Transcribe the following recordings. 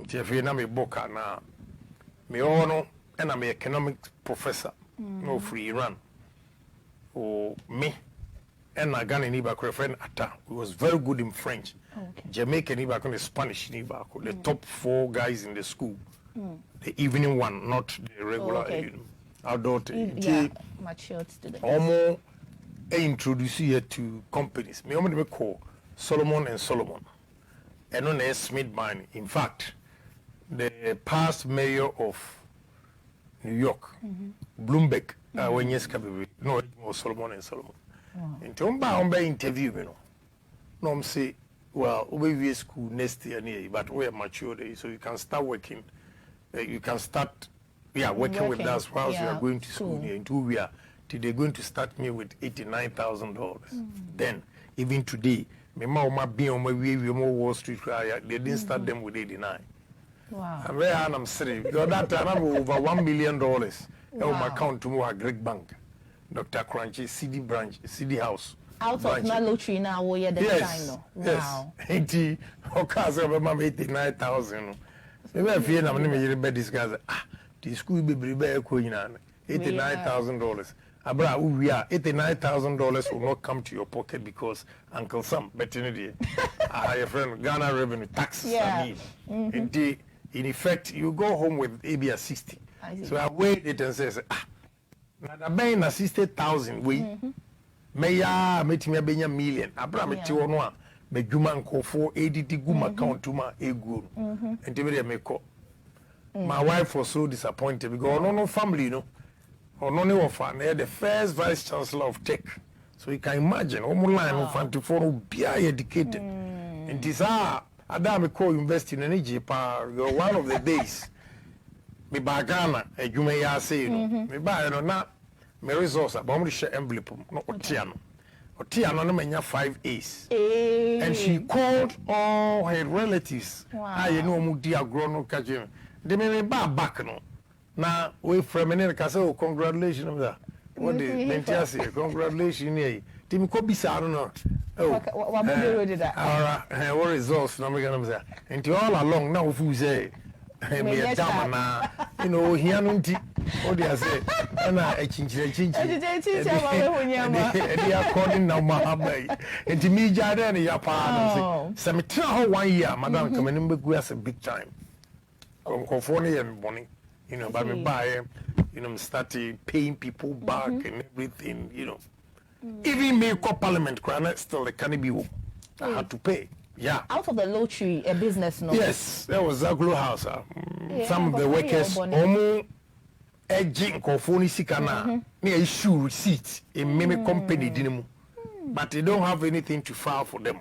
Jeffrey na me boka na me ono and I'm an economics professor no free Iran. Oh me and I got an friend Atta who was very good in French. Jamaican Ibako and Spanish Ibako, the top 4 guys in the school. The evening one, not the regular outdoor. Matured students. Almost introduce you to companies. Me only call Solomon and Solomon. And on a Smith mine. In fact, the past mayor of New York, Bloomberg, when yes, no, it was Solomon and Solomon. In Tomba interview, you know, no, say, well, we school next year, but we are mature, so you can start working. You can start, working with us whilst you are going to school. In 2 years, they're going to start me with $89,000. Then, even today, my mom be on my way, Wall Street, they didn't start them with 89. Wow. And where I'm sitting, because that time I'm over $1 million on my account to my Greek bank, Dr. Crunchy, CD branch, CD house. Out of na lottery now, we are the time. Wow. 80, okay, so I'm 89,000. Maybe I feel I'm going to be this guy. The school be $89,000. Abra, we are $89,000 will not come to your pocket because Uncle Sam, betting your friend Ghana revenue taxes. I mean, in effect, you go home with ABS 60. So I weighed it and says, na bɛn na 60,000 we me ya metimi abenya million abra meti wono a medwuma nkofo edidi gu account ma egu ntebe me ko my wife was so disappointed because no family no ono ne wofa na the first vice chancellor of tech, so you can imagine line of 24 be educated and this adam ko university in Egypt one of the days me bagana edwuma ya say no me ba no na me resource about me share envelope no otiano no menya 5 A's and she called all her relatives you know mu di agro no ka je de me ba back no na we from me ka say congratulations that what the mentia congratulations here tim ko bisa no what did that what results no me gonna say and all along now who say me a dama na you know here no nti o dey say na a chinchire ma we hunyama e dey according na ma abai nti me jade na ya pa no say me try ho 1 year madam come ni mbegu as a big time konfo ne yem boni you know but me buy you know started paying people back and everything you know even me co parliament still they can't be I had to pay. Yeah. Out of the lottery, a business, no? Yes, that was Zaglo House. Some of the workers, edging Kofoni Sikana, near issue receipt in many company, but they don't have anything to file for them.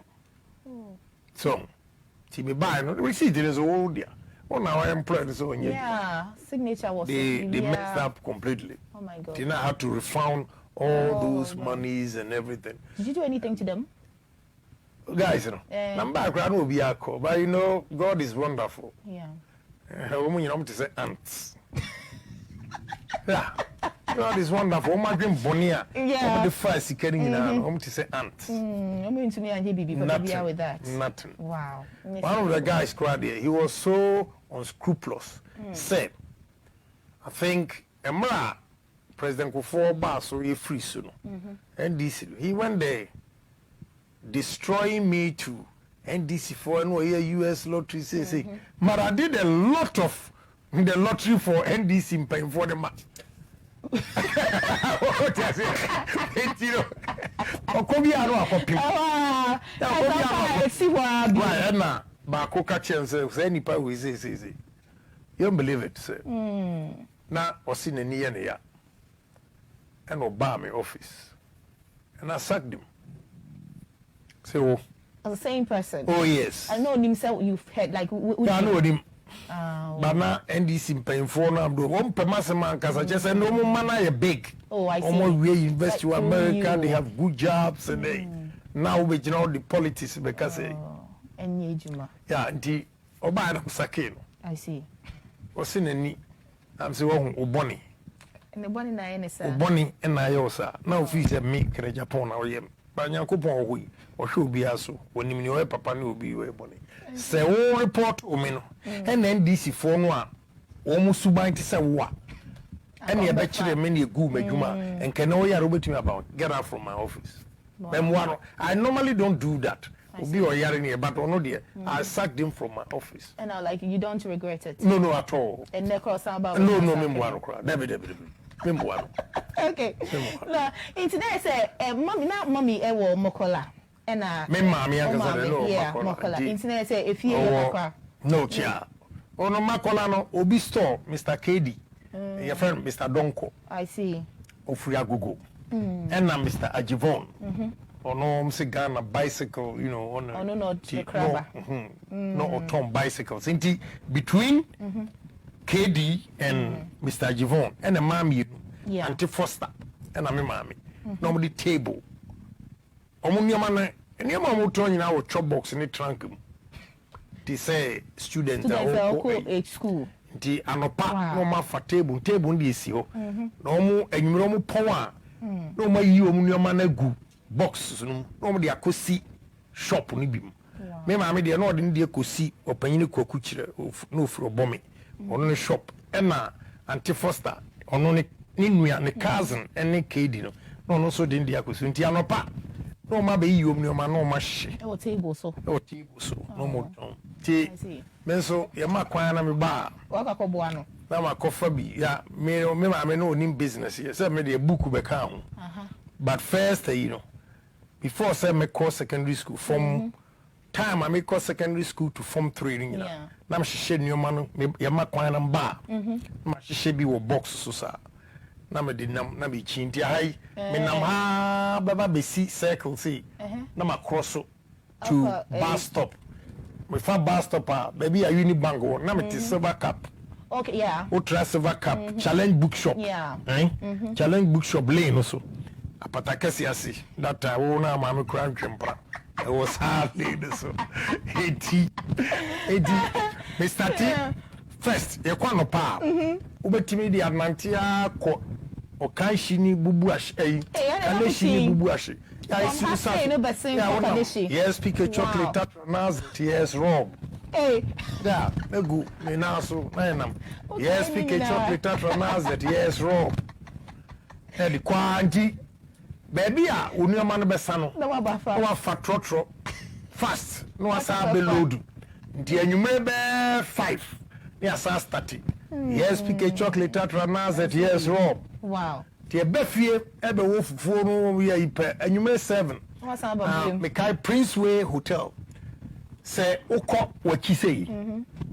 So, Timmy buy no receipt is old there. Oh, now I employed so signature was they messed up completely. Oh my God. They now have to refund all those monies and everything. Did you do anything to them? Guys, you know, background will be alcohol, but you know, God is wonderful. Yeah. Woman, you know, to say ants. Yeah. God is wonderful. My dream Bonia. Yeah. The first you can to say ants. I'm going to me and baby with that. Nothing. Wow. One of the guys cried here. He was so unscrupulous. Said, I think Emra, President Kufuor Baso, he free soon. NDC. He went there. Destroying me to NDC for US lottery say but I did a lot of the lottery for NDC paying for the match. What I say? You know, Okobi aro akopi. Right now, ba koka chance say nipa we say. You don't believe it, sir. Na osi na niya na ya. And Obama office. And I sacked him. So, the same person. Oh yes. I know himself. You've heard like. I know him. But now NDC paying for now. One per man because I just said no man are big. Oh, I see. Almost we invest to America. They have good jobs and they now we you know the politics because yeah. The Obama sakin. I see. What's in any? I'm saying Oboni. And the one in the NSA. Oboni and I also now fees me can Agyapong now. But Yankopon we or should be also when you know papa will be your bonny. say all report omino and NDC for no almost suban to say what and you bet you many good medjuma and can know ya robert me about get out from my office. I normally don't do that. Be or here, but no dear. I sacked him from my office. And now, like, you don't regret it? No, at all. And no, memoir. Memoir. Okay. No, internet say, mommy, not mommy, mokola. And me mammy, yeah, mokola. Internet say, if you no, chia. Oh, no, makola, no, obi store, Mr. KD. Your friend, Mr. Donko. I see. Ofuya Google. And now Mr. Agyapong. Or no, Ghana bicycle, you know, on the crabber. No, Tom bicycles. Inti between KD and Mr. Agyapong and a mommy, Auntie Foster, and a mommy. Normally table. Omunyamana, and your mom will turn in our chop box in the trunk. They say students are age school. The anopa no ma for table ndi esi ho no mu enwuro mu power no ma yi omunyoma na gu box no no de akosi shop ni bim me ma me de no de ndi akosi opanyin kwaku kire no ofuro bomi ono ne shop na Auntie Foster ono ne nua ne cousin ene KD no so de ndi akosi nti anopa no ma be yi omunyoma no ma hye o table so no mo ti menso ya makwan na me ba wakakoboa no na makofa bi ya me ma me no nim business here say me the book be ka ho but first you know before say me course secondary school from time I make course secondary school to form 3 you know na me hye nyoma no ya makwan na ba ma hye bi wo box so sa na me di nam na be chinti hai me nam ha baba be si circle see na ma cross to bus stop. My far bus stop, baby, a Unibango, Namity Silver Cup. Okay, yeah. Ultra Silver Cup, Challenge Bookshop. Yeah. Challenge Bookshop Lane also. A Patakasiasi, that I won't have my crown jumper. It was hardly so. 80. Mr. T. First, you can't pa. Ubetimi the Atlantia, Okashini Bubuash, Kaleshini Bubuash. Yes, pick a chocolate tatranaz, yes, Rob. Hey, yeah, no good, me now so, yes, pick a chocolate tatranaz, yes, Rob. And the quantity, baby, Union Besano, no fat trotro, fast, no asabe load. Dear, you may bear 5, yes, I started. Yes, pick a chocolate tatranaz, yes, Rob. Wow. The Beffie ebe wolf for no we are and you may 7. What's about him? Mekai Princeway Hotel. Say Oko Wakise.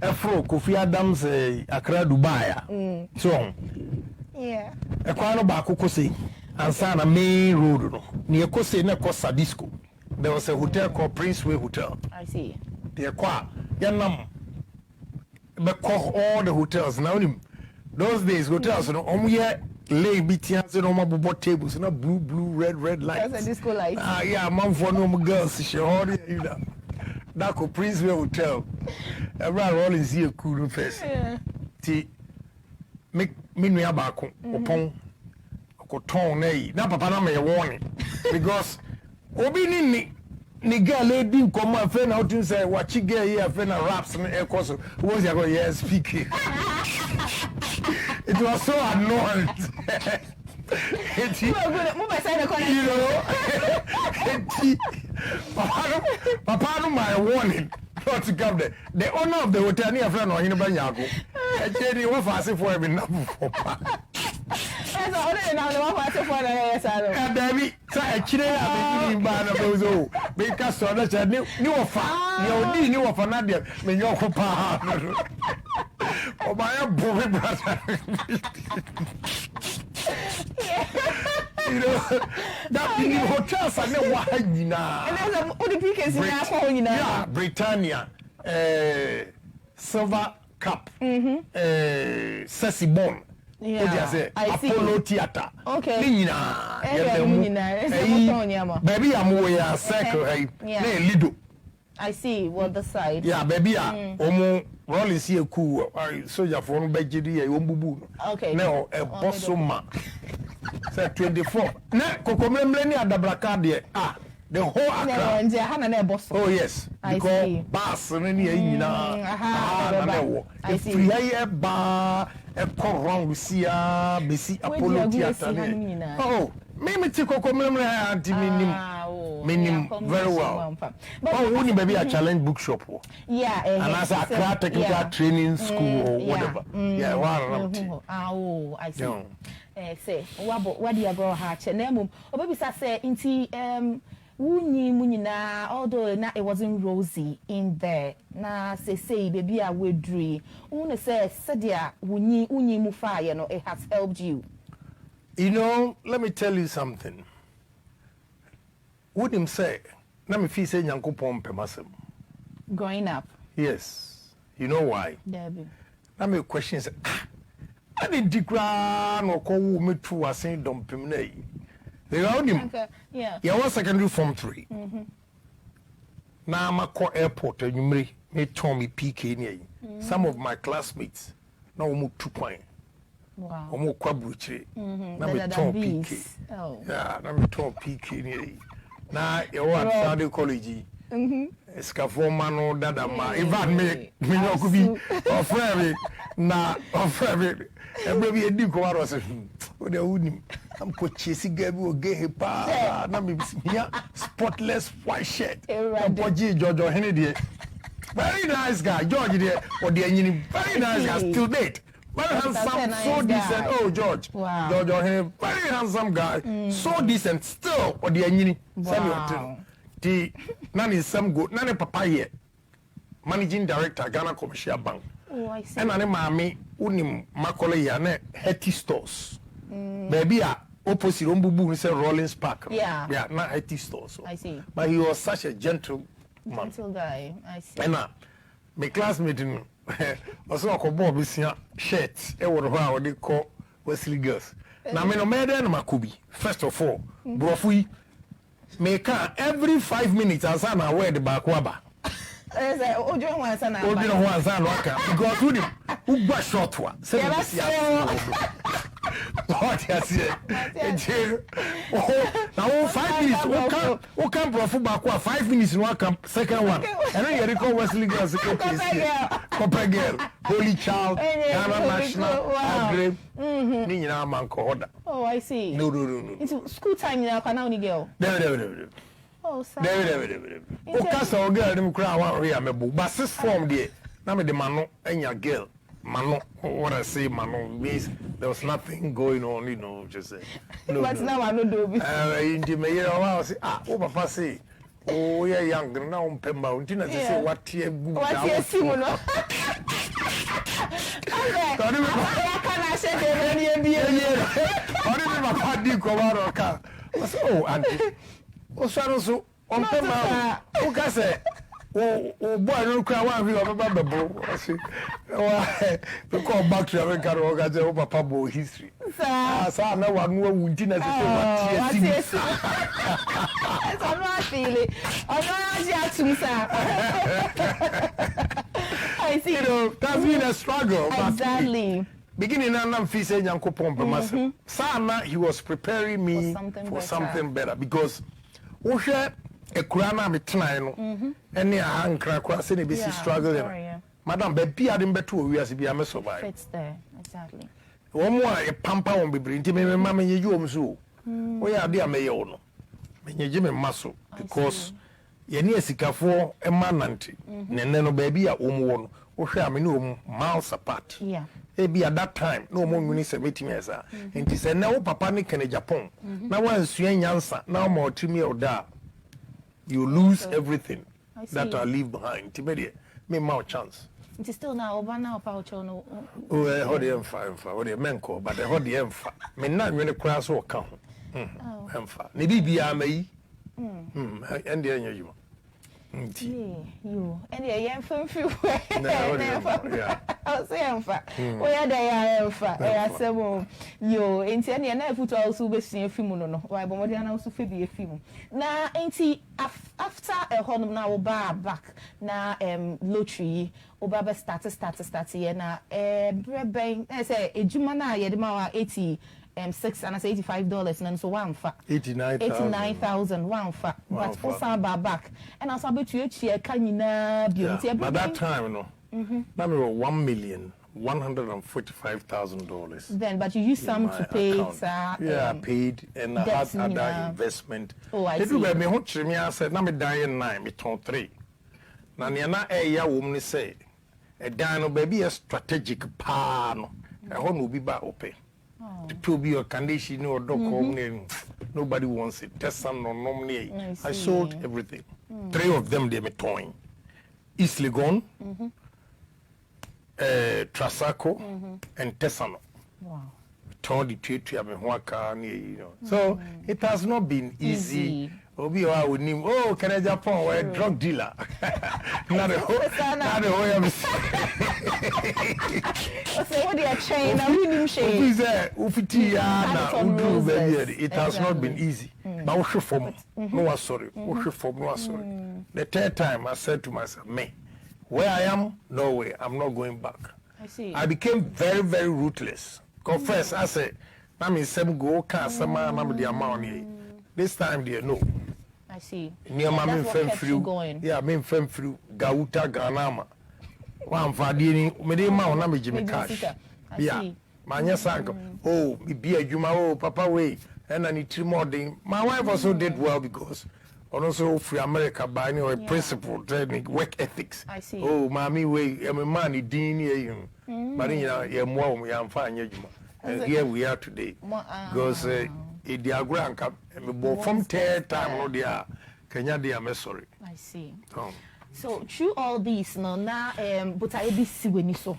Afro Kofi Adams Accra Dubai. So yeah. A kwano ba kokose ansa na main road no. Near Kose na Kosa Disco. There was a hotel called Princeway Hotel. I see. The kwa yanam be all the hotels now. Those days hotels no here lay BTS and all my tables, no blue, red lights. That's a disco light. Yeah, mom for no girls. She already, you know. That could Princeway Hotel. Everyone rolling here cool face. Yeah. Ti make me no abako upon koton nay. Na papa na me warning because obi ni girl lady come my friend out to say what you get here friend raps and air course was you go yes speaking. It was so annoying. You know, Papa, my warning not to come there. The owner of the hotel near friend or in Banyago. I tell you what fast for him enough for that's all they know what for the baby, try a chile and banner because so that's a new offer. New offer, Nadia, when you're papa. Oh, my boy, brother. You know, that in the hotels are no wine, you know. And there's all the pickers in our phone, you know. Yeah, Britannia, Silver Cup, Sassy Bone. Yeah, I see. Apollo Theater. Okay. Baby, I'm way a circle. Lido. I see. What the side? Yeah, baby, Omo Rolling see a cool soldier for Begidi, a Umbubu. Okay. No, a bossoma. Say 24. Na Kokomemleni at the Bracadia. the whole Accra. Oh yes, because bus and any free air bar a wrong we see Apollo Theatre. Oh, maybe take a meaning very well. But wouldn't maybe a challenge bookshop? Yeah, and as a craft technical training school or whatever. Yeah, oh, I see. Say, what do you go hatch? And then, or maybe say, inti, Munina, although it wasn't rosy in there. Na say, baby, I will dream. Una say, Sadia, uni mufa, you know, it has helped you. You know, let me tell you something. Would him say, let me feel say, Yankupon Pemasem. Growing up? Yes. You know why? Debbie. Let me question say, I did declare no call me to a Saint Dom Pimney. They allowed him. Yeah. Yeah, one secondary form 3. Now I'm a call airport and you may tell me PK. Some of my classmates now move 2 points. Wow. Omo kwabuchi. Na me ton PK. Oh. Yeah, na me ton PK ni. Na you want Sunday college. Escafo mano dada ma. Even me no could be offer me na offer me. E be edi ko waro se. O de uni. Am ko chesi gabi o ge pa. Na me here spotless white shirt. Oboji Jojo Hene de. Very nice guy. George de o de anyini. Very nice guy still date. Very handsome, so decent. Oh, George. Wow. George, very handsome guy. So decent. Still, or the Anyini. Wow. The Nani some good. Nani Papa here. Managing Director, Ghana Commercial Bank. Oh, I see. And Nani Mami, Unim Makole Yane, Hetty Stores. Maybe opposite Umbubu, say Rollins Park. Yeah. Yeah, not Hetty Stores. So. I see. But he was such a gentleman. Gentle guy. I see. And my classmate in also a Bob is shirt, a what they call Wesley girls. Now, me no matter than Makubi. First of all, Brofui make every 5 minutes as I wear the backwaba. Oh, you want to know what's because who got short one. What I said. Now 5 minutes. Who can profit back 5 minutes in one camp, second one. And then you recall Wesley girls, Copper girl, Holy Child, Ghana National, Grave, Nina Manco. Oh, I see. No. It's school time now, can only go. Oh, sorry. Castle girl, them cry one real mebo. But this form there, now me the mano and your girl. Mano, what I say, Mano means there was nothing going on, you know, just say. No, but now I don't do it. In the mayor, I say, oh, Papa say, oh, you're young, now on Pemba, until I say, what here, what here, Simono? I can't say the oh, Auntie. So on Pemba, who can say? Oh, boy, no cry one view of a bubble. I see. We call back to America or Gaza Papa Bo history. Sir, no one would dinner. I'm not feeling. I'm not Jackson, sir. I see. You know, that's been a struggle. Exactly. Beginning and fee saying Uncle Pompa myself. Sana, he was preparing me for something better because a crana me trying any hand crack was any busy struggling. Madam, be I didn't bet to we as be a survive. It's there, exactly. One more a pampa won't be bringing me, mamma, you so. We are dear mayono. When you Jimmy muscle because you near Sicafo a mananti, and then baby a woman, or share me no miles apart. Yeah. Maybe at that time, no more minister meeting as a. And he said, now Papa Nick and Agyapong. Now once you answer, now more to me or that. You lose everything that I leave behind. Tiberia, me more chance. It is still now over now, Paucho. No. Oh, hold the M5, what the men call, but the hold the M5. Me not really cross or count. M5. Maybe be a me. And the end you. You. And the young from few. Yeah. I'll say emfa. Oya da ya emfa. Oya semo. Yo, enti ene na efutu also be see film no no. Why bo modi na also fe be film. Na enti after a honum na wo ba back na lottery oba be start here na breben say ejuma na ye de ma wa 86 and I say $85 and so one fa 89,000 one fa but for some back and I saw bet you can by that time no that was $1,145,000 then but you used some to pay I paid and I had other investment. I see. Me ho kyerɛ me asɛ na me dan yɛ 9 me tɔn 3 na nea na ɛyɛ wom ne sɛ ɛdan no baabi yɛ strategic paa no ɛhɔ no obi ba opɛ to be your condition no nobody wants it. Tessan no normally. I sold everything. 3 of them they me towing. East Legon, Trasaco, and Tessano. Wow. Told the two to have you know. So it has not been easy. Obi wa with him. Oh, can I Agyapong? We're a drug dealer. Not a whole. So what they are chain? I really shame. It has not been easy. But we should form. No one sorry. We should form. No one sorry. The third time I said to myself, me, where I am, no way. I'm not going back. I see. I became very, very ruthless. Confess, I said, I'm in some go car, some man, the amount here. This time they know. I see. Near my main friend going. Yeah, main friend through Gauta Ganama. One for dealing with the amount of Jimmy Cash. Yeah, my yes, uncle. Oh, be a Juma, oh, Papa way. And I need 3 more things. My wife also did well because also free America by a principle, training, work ethics. I see. Oh, mommy, way, I'm a man, Dean, you. But you're more, we are fine. And here we are today. Because the grand cap, from 10 time, no, they are Kenya, they are sorry. I see. So, through all this, no, now, but I be see when you saw.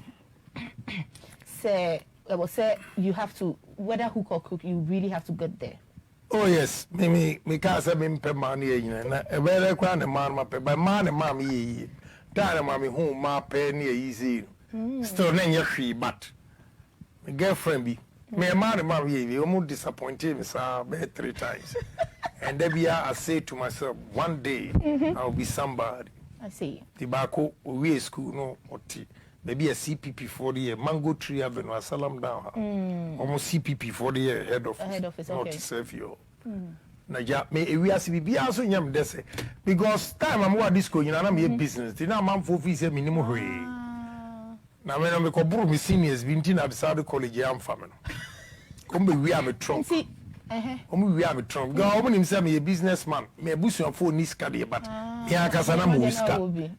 Say, I will say, you have to, whether hook or crook, you really have to get there. Oh yes, me can't say me pay money, you know. A very grand man, my pay, but man and mammy, that mammy whom my pay near easy. Still, then you're free, but my girlfriend be me a man and mammy, you almost disappointed me, sir, 3 times. And then I say to myself, one day I'll be somebody. I see. Tobacco, we school, no, or tea. Maybe a CPP for the year, Mango Tree Avenue, Salam down. Almost CPP for the year, head office, okay. Not to serve you. Naja, we are CPP also yam dese because time I'm what disco, you know, I'm a business. Now, I'm for fees a minimum way. Now, when I'm a couple of seniors, Vintin Absado College, I'm family. Come, we have a trunk. We have a trunk. Go home himself, a businessman. Me a bush of 4 niska, but yeah, Casana Muska.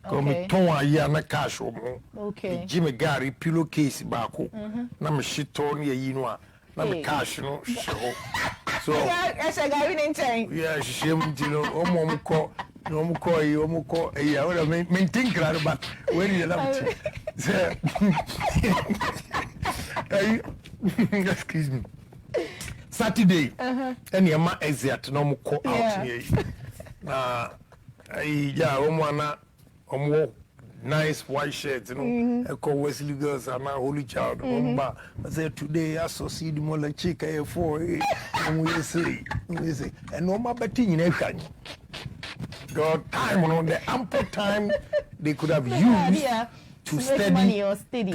Come, Toa, Yana cash or more. Okay. Jimmy Gary, pillowcase, Bako. Nam shit on ye, you know. Nam cash, no show. So, I said, I didn't change. yeah, she, you know, Omoco, Omoco, I would have maintained crowd, but when you love it. Excuse me. Saturday, and your man exit no more call out here. Nice white shirts, you know. I call Wesley girls are now holy child. I said today I saw see the more like chick for we say, and no more betting in everything. God time on the ample time they could have used to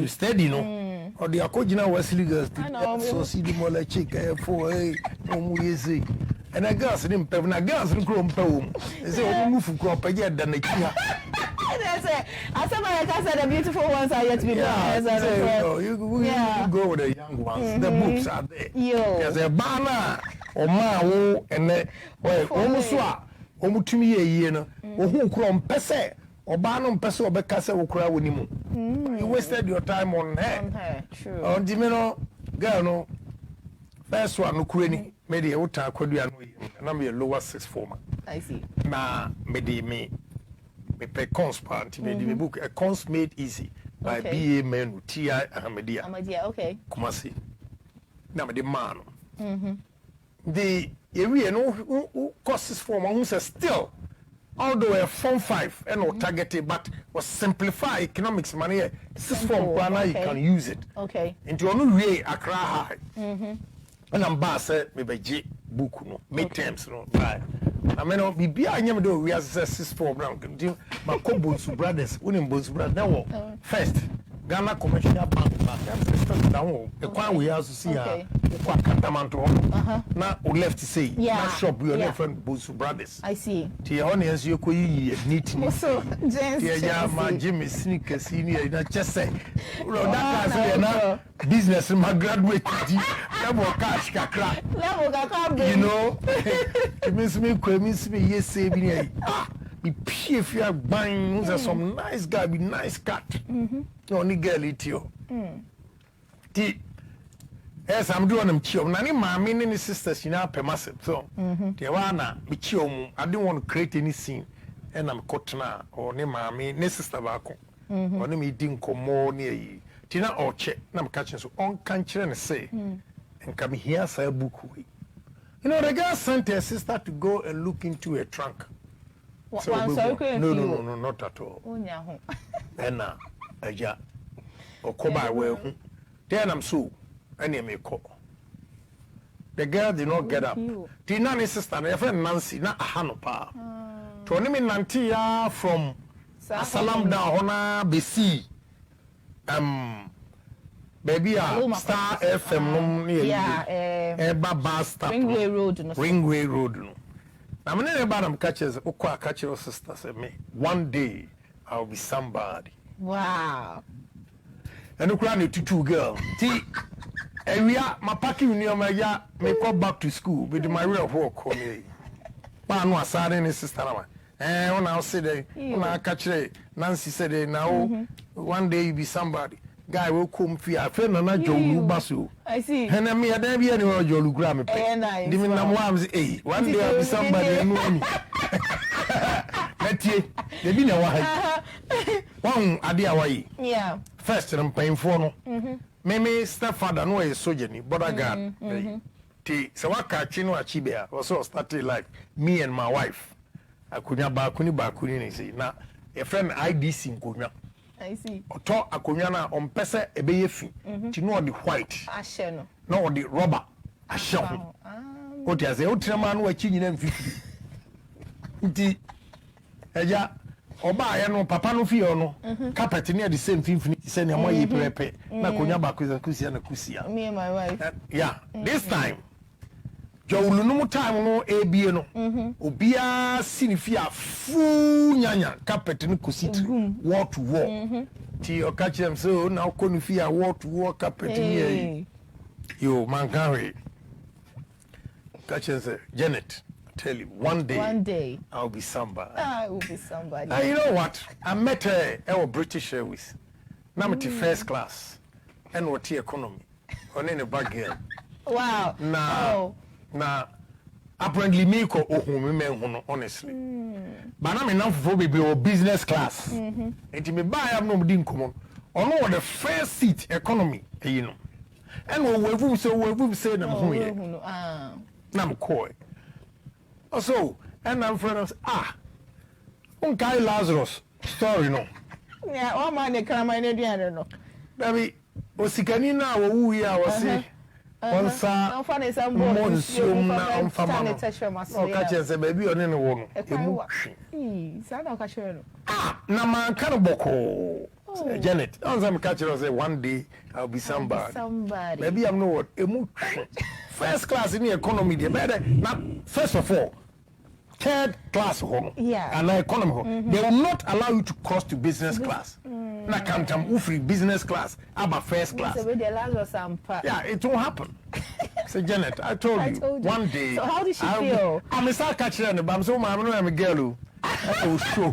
study, you know. Or the Akojina Wesley girls so see the more like chick for we say. And I girls didn't pay, and I girls didn't grow home. They say, oh, move for crop again than the king. I said, the beautiful ones are yet to be born. So you go with the young ones. The books are there. There's a banner or Mao and almost almost to me a year, or who crom pese or banum peso or becassa will cry with him. You wasted your time on her. True. On Dimino, girl, no. First one, no cranny, made a hotel, could and I'm a lower 6 former. I see. Na me pay cons part, made the book a cons made easy by B.A. Men T.I. Ahmedia. Ahmedia, okay. Kumasi. Now, the man. The area no costs for one who says still although a form 5 and or targeted, but was simplify economics money 6 form planner you can use it. Okay. Into onu way Accra High. And I'm boss me by J book no midterms no. Right. I mean be anyam do we as 6 form now. My Bonsu brothers, unim Bonsu brothers now first. Ghana Commercial Bank, system down. The one we also see Katamanto. Now left to say, shop we are friend Bonsu brothers. I see. The audience you could neat. So, my Jimmy sneaker senior, just say, that business my graduate, level cash, you know, it means me, yes, saving if you are buying some nice guy with nice cat. Only girl it you. Yes, I'm doing them chill. Nani mommy and sisters, you know, per massive. So, the one be chill. I don't want to create any scene. And I'm caught now, or ne mommy, ne sister back. Or ne me didn't come more near you. Tina or check, I'm catching so on country and say, and come here, say a book. You know, the girl sent her sister to go and look into a trunk. So no, not at all. And now, Aja, or Koba, well, then I'm so, and you may call. The girl did not get up. Tina, sister, my friend Nancy, not a Hanopa. To name Nantia from Asalam down on BC. Baby, Star FM, Ringway Road. I'm not about them catches, catch your sister, said me. One day I'll be somebody. Wow. And look around to 2 girls. See, and we are my packing near my yard, may go back to school with my real work on me. But no, I sister. And when I said, when I catch it, Nancy said, now one day you be somebody. Guy will come for a friend and not Joe Basu. I see. And I mean, I never be anyone Joe Gram. One day I'll be somebody and know me. Let ye, they be no one idea why. Yeah. First, I'm paying for no. Maybe stepfather no is sojourning, but I got. So I catch you at Chibia, also started like me and my wife. I could not bakuni say now a friend IDC in Kunya. I see. Or talk a Kunyana on Pesa a baby, to know the white, Asheno, no the rubber, a shell. What is the old man who are changing them 50? Eja, Oba, no papa no fee no, carpet near the same thing, send your money prepared. Na Kunya Bakus and Kusia and Kusia. Me and my wife. Yeah, this time. Joe no time no ABA no. Obia sinifia full nyanya carpet no kusit wall to wall. Ti o catch them so now konifia wall to wall carpet here. Yo man carry. Catch them say Janet, I tell you one day I'll be somebody. I will be somebody. And you know what? I met her at British Airways. Now I'm first class and what economy. On any bag here. Wow. Now, apparently, me ko me honestly. But I'm enough for baby or business class. And to me buy am no din common. Or no the first seat economy, you know. And we say them who here. Nam koi. Also, and I'm friends Unkai Lazarus story no. Yeah, all man the crime no. Baby, osikani na wo ya wasi. Onsa monsium na omfama no okache se baby one ne wo no emu sa na okache no na man kan boko Janet onsa me catch say one day I'll be somebody baby I'm know what emu first class in the economy the better now first of all third class home and economy home they will not allow you to cross to business class na can't free business class about first class yeah it won't happen. Say Janet, I told you one day. So how did she feel? I'm a start catching her, but I'm so I'm a girl. Oh, show.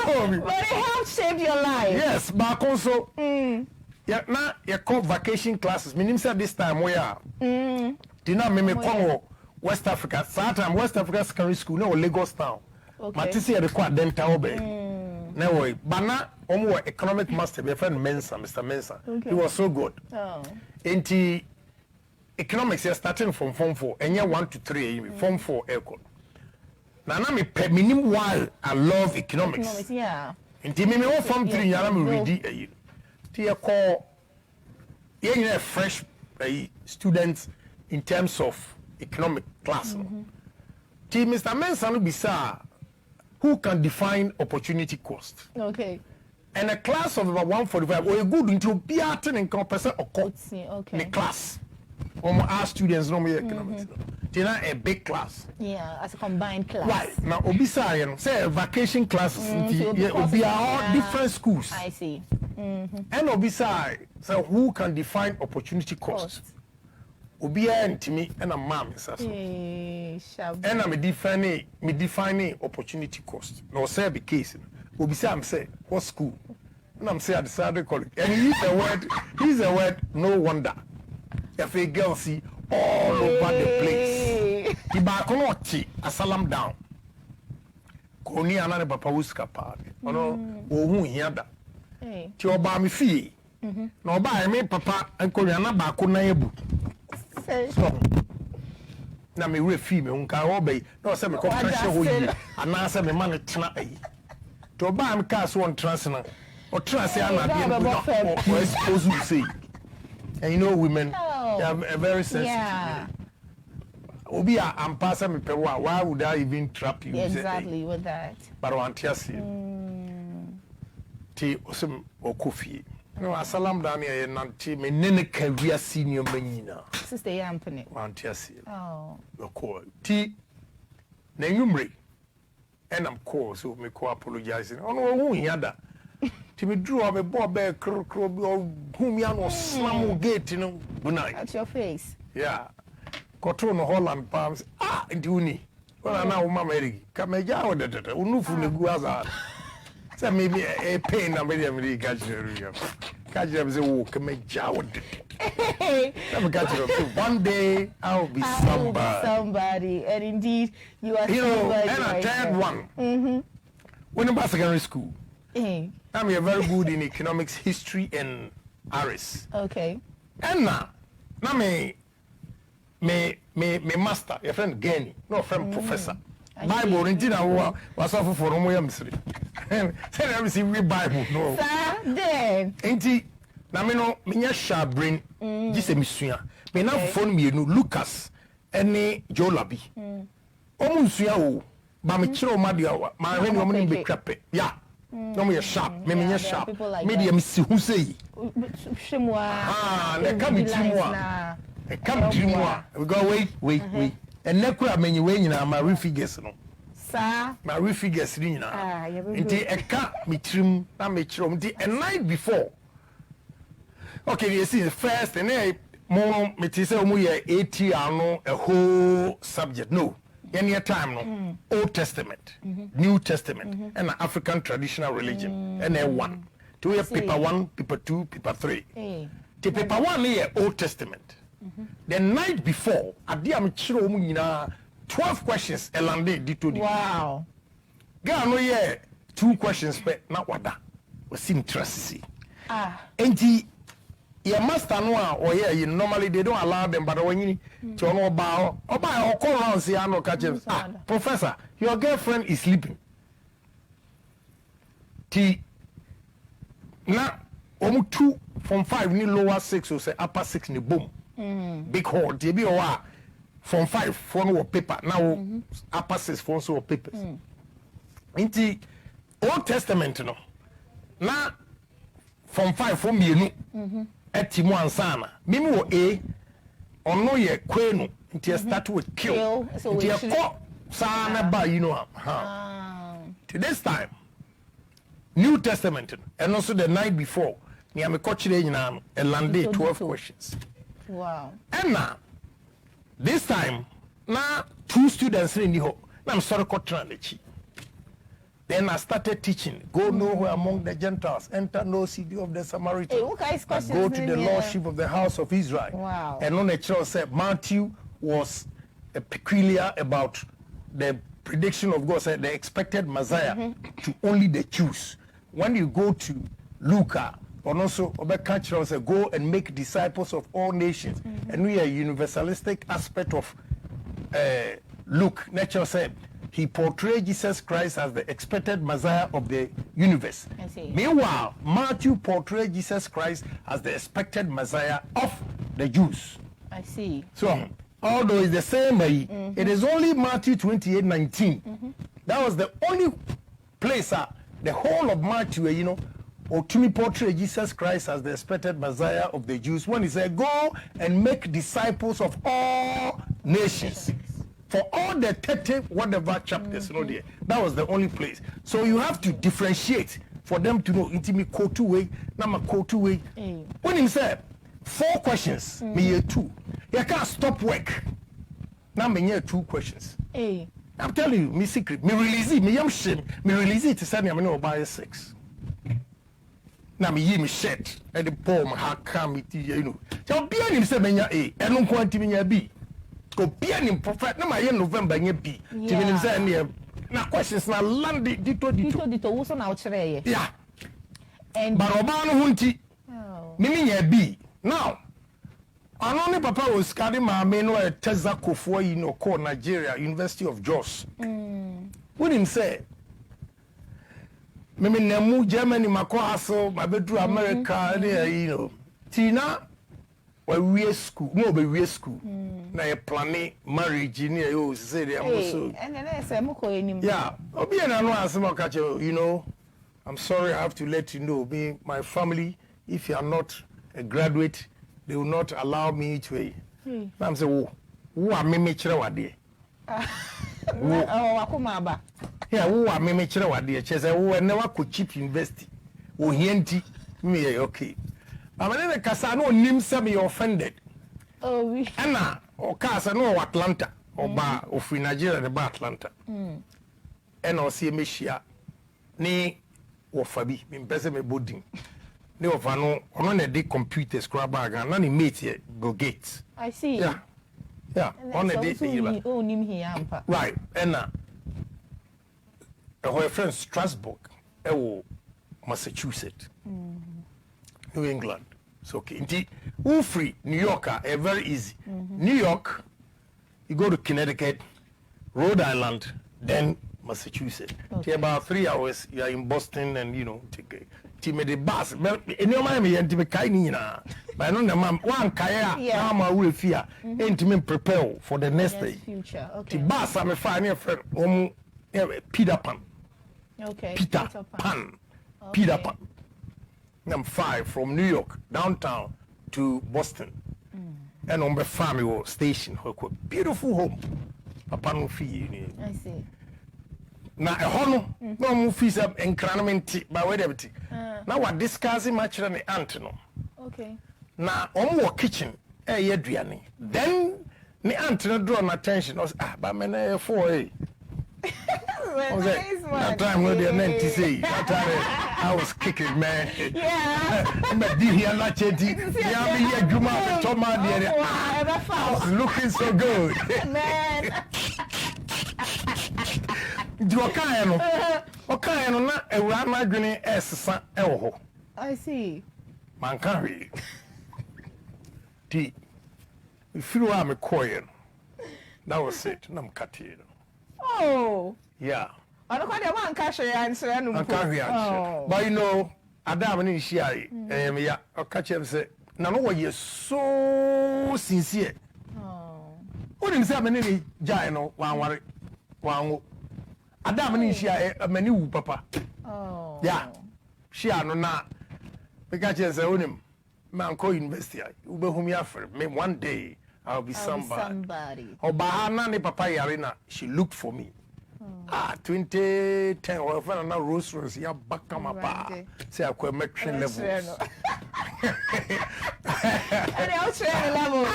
Show me. But it helped shape your life. Yes, but also, yeah, now you call vacation classes. Meaning that this time we are. Do not me come West Africa. Sometimes West Africa Secondary School, no Lagos town. Matisi ya require dental obe. No way. Bana omo economic master, my friend Mensa, Mr. Mensa. He was so good. Enti economics is starting from form 4 and 1 to 3 form 4 echo. Now me minim while I love economics. Yeah. Enti me form 3 yana me ready ti call fresh students in terms of economic class. Ti Mr. Mensah no bisa who can define opportunity cost. Okay. And a class of about 145 or a good into biatin and comparison or okay. The class. Our students no more economics. They are a big class. Yeah, as a combined class. Right. Now obisa say vacation classes be all different schools. I see. And obisa so who can define opportunity cost? Obia ntimi and a mom is as. And I'm defining opportunity cost. No say be case. Obisa am say what school? And I'm say at the Saturday college. And he's a word no wonder. If a girl see all over the place. The bakonoti a salam down. Koni anane papa wuska pa. Ono ohun hiada. Ti oba mi fie. Na oba me papa enkoni ana ba ko na ebu. Na me we fie me nka oba na se me ko pressure ho yi. Ana se me man tena ayi. Ti oba mi ka so on transna. O transe ana bi o expose you say. And you know women, they are very sensitive. Yeah. Obia, I'm passing me pewa. Why would I even trap you? Exactly with that. But I want to see. Ti osem okofi. No, asalam dani aye nanti me nene career senior menina. Sister Yampene. Want to see. Oh. Oko ti na nyumre. And I'm cool, so me ko apologizing. Oh no, who hiada. Ti me drew up a bob kro whom ya no slam gate no bunai. At your face. Yeah. Kotro no Holland palms. Ah, nduni. Well na wo mama eri. Ka me ja wo detete. Unufu ne gu aza. Say maybe a pain na me dey catch you. Catch them say wo ka me ja wo detete. Let me catch you. One day I'll be somebody. And indeed you are somebody. And a third one. When in secondary school. I'm very good in economics, history, and ARIS. Okay. And now me master, your friend Gani, no friend professor. Bible, indeed, I was off for Romo mystery. Say everything we Bible, no. Sir, then. Ain't he? Now me no, me nya brain. Just a misuya. Me now phone me no Lucas, any Joe Labi. Omusuya o, ba me chiro madia, ma when you money be crap. Yeah. No me sharp, me sharp. Media me see who say. Ah, they come with moi. They come to moi. We go wait. And na kura menyi we nyina ma refigures no. Sir. Ma refigures ni nyina. Nti eka me trim na me chiro nti a night before. Okay, you see the first and then mo me ti say omo ye ATR no a whole subject. No. Any time no Old Testament, New Testament, and African traditional religion, and then one. To hear paper 1, paper 2, paper 3. The paper 1 here Old Testament. The night before, at the amchiro muna 12 questions elande dito di. Wow. Ga no ye 2 questions pe na wada. Was interesting. Enti your master no or yeah, normally they don't allow them, but when you to no bow or call around say no catch him. Professor, your girlfriend is sleeping. T na 2 from 5 ni lower 6 or say upper 6 ni boom. Big hall. They be from 5 for no paper. Now upper 6 for so papers. Inti Old Testament no. Na from 5 for me no. Etimu ansana. Mimi wo A ono ye kwenu nti start with kill. Nti e ko sana ba you know. To this time New Testament and also the night before ni amekọchire nyina no elande 12 questions. Wow. And now this time na 2 students in the hall. Na I'm sorry kotra. Then I started teaching. Go nowhere among the Gentiles. Enter no city of the Samaritans. Go to the lordship of the house of Israel. Wow. And on the church said Matthew was peculiar about the prediction of God. Said they expected Messiah to only the Jews. When you go to Luke, or also catch us go and make disciples of all nations. And we are universalistic aspect of Luke. Nature said he portrayed Jesus Christ as the expected Messiah of the universe. Meanwhile, Matthew portrayed Jesus Christ as the expected Messiah of the Jews. I see. So, although it's the same, it is only Matthew 28:19. That was the only place, the whole of Matthew, or to me portray Jesus Christ as the expected Messiah of the Jews when he said, go and make disciples of all nations. For all the 30 whatever chapters, that was the only place. So you have to differentiate for them to know intimate quote two way, number quote two way. When he said 4 questions, me 2. You can't stop work. Now me 2 questions. I'm telling you, me secret, me release it, me yam shit, me release it to send me no buy 6. Now me shirt, and the poem how come it, So be an him say me and no quantity me B. Go be an prophet, no my November B. Even say now questions now land dito also now chere. Yeah. And Barobano hunti. Meaning B. Now Anoni papa was carrying my main way Tezako for called Nigeria, University of Jos. What him say? Mimi nemu Germany makoaso, my bedroom America, Tina we school, no be school. Na ye planning marriage in you say they also. And then I say muko enim. Yeah. Obi na no asema catch I'm sorry I have to let you know my family if you are not a graduate they will not allow me to. I'm say who are me chere wade. Wakoma ba. Yeah, who are me chere wade. Che say who never could cheap university. O hienti me okay. But when the kasa no nim say me offended. Oh we. Ana o kasa no Atlanta or ba of Nigeria the ba Atlanta. And o see me shia ni wo fabi me pese me bodin. They offer no on a computer scrub bag and none mate here Bill Gates. I see. Yeah. Yeah. On a day. Oh, him here. Right. And her friend Strasbourg, Massachusetts, New England. So okay. Indeed, who free New Yorker, very easy. New York, you go to Connecticut, Rhode Island, then Massachusetts. Okay. About 3 hours, you are in Boston, and take me the bus. No mind me and me kaini na. But no man one kaya na will fear. And me prepare for the next day. Future. Okay. The bus I'm a fine friend Peter Pan. Okay. Peter Pan. Okay. Peter Pan. I'm 5 from New York downtown to Boston. And on the family station, beautiful home. Papa no fee. I see. Na ehono no mu fees up environment by way everything. Now what discussing much than the aunt no. Okay. Na omo kitchen ye aduane. Then the aunt no draw my attention was but me na for that time when they meant to say that time I was kicking man. Yeah. Me di here na chedi. Ya me here juma be to man there. I was looking so good. Man. Okay, no na ewura na adwene esesa ewo ho. I see. Man can read. If you are me coin, that was it. I'm cutting. Oh. Yeah. I don't want to cash your answer. I can't react. But Adam and Ishai, yeah, I'll catch him say, no, you're so sincere. Oh. What is happening? Giant, one. Adam and Ishia, a menu, papa. Oh. Yeah. She are not. Because you say, man, call university. You be whom you for me one day. I'll be somebody. Or Bahana, Papa Yarina, she looked for me. 2010, or if I know Rose Rose, yeah, back on my bar. Say, I could make train level. And I'll train level.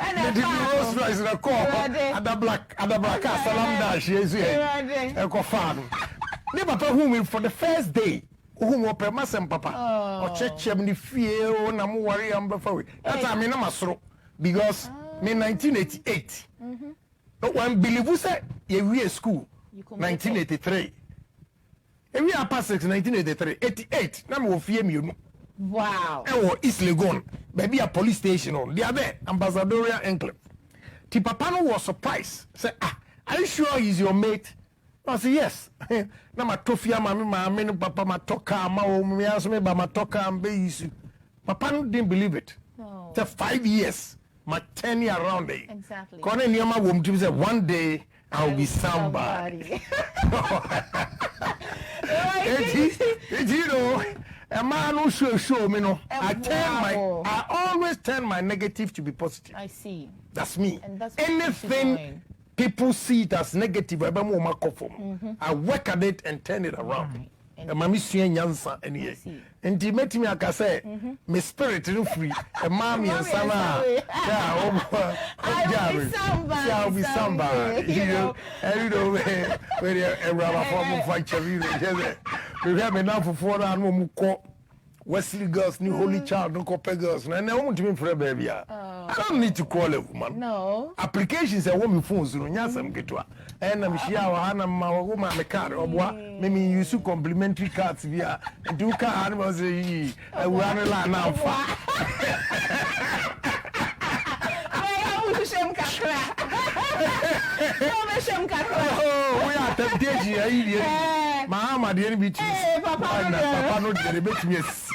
And the Rose Rose in a call. At the black, salam dash, yes, a coffin. Never told whom for the first day. Whom were permassem papa or church the fear or no worry before. That's I mean, I'm a stroke because me 1988. But when Billy was at a school, 1983. we are past 1983, 88. Now we fear me. Wow. East Legon, baby a police station on. They are there, Ambassadorial Enclave. The Papano was surprised. Say, are you sure he's your mate? I said, yes. Now my tofia, my papa, my toka, my home, my toka, and bayisu. Papano didn't believe it. No. For 5 years, my 10 year around there. Exactly. Kone Niyama wom to say, one day I'll be somebody. You know, a man who show me no. I always turn my negative to be positive. I see. That's me. And that's anything people see it as negative, I work at it and turn it around. Right. And my mission Yansa and ye. And he met me, I can say, my spirit is free. And mommy and Sana. I'll be somebody. You know, and you know, when you're a rubber form of fight, we have enough for 4 and more. Wesley girls, new holy child, no copper girls, and I want to be for a baby. I don't need to call a woman. No. Applications are woman phones, Yasam Getua. And I'm sure Hannah, my woman, the card, or what? Maybe you use complimentary cards via do car animals. I will run a line now. Oh, we are temptation. Mama, the enemy. Papa, no, the debate, yes.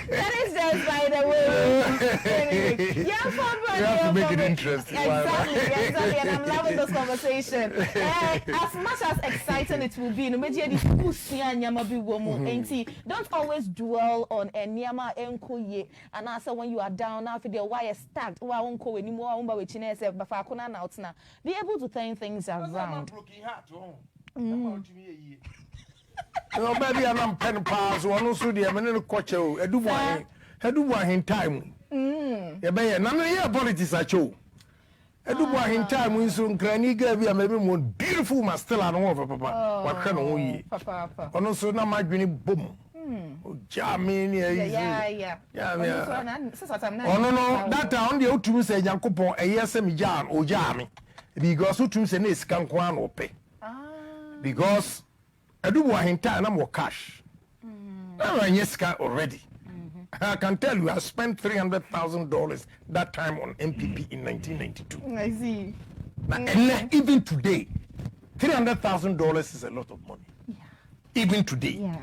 That is just by the way. Yeah, Papa, you have to make it interesting. Exactly. And I'm loving this conversation. As much as exciting it will be, no matter the pussy and yamabi woman, don't always dwell on a nyama enkoye. And also when you are down after the wire stacked, or unko anymore, umba which in SF, but fakuna now, be able to turn things around. No, baby, I'm pen pass, one also the American coach, a Dubois in time. Yeah, baby, none of your politics are true. A Dubois in time, we soon granny gave you a maybe more beautiful master and over, Papa. What can we? Papa. And also, now my dream boom. Jamming, yeah. Oh, no, that on the old say, Yankopo, a yesem jam or jammy. Because who to say, Nis can one or pay. Because I do want him time more cash. I'm yes already. I can tell you I spent $300,000 that time on MPP in 1992. I see. And even today, $300,000 is a lot of money. Yeah. Even today. Yeah.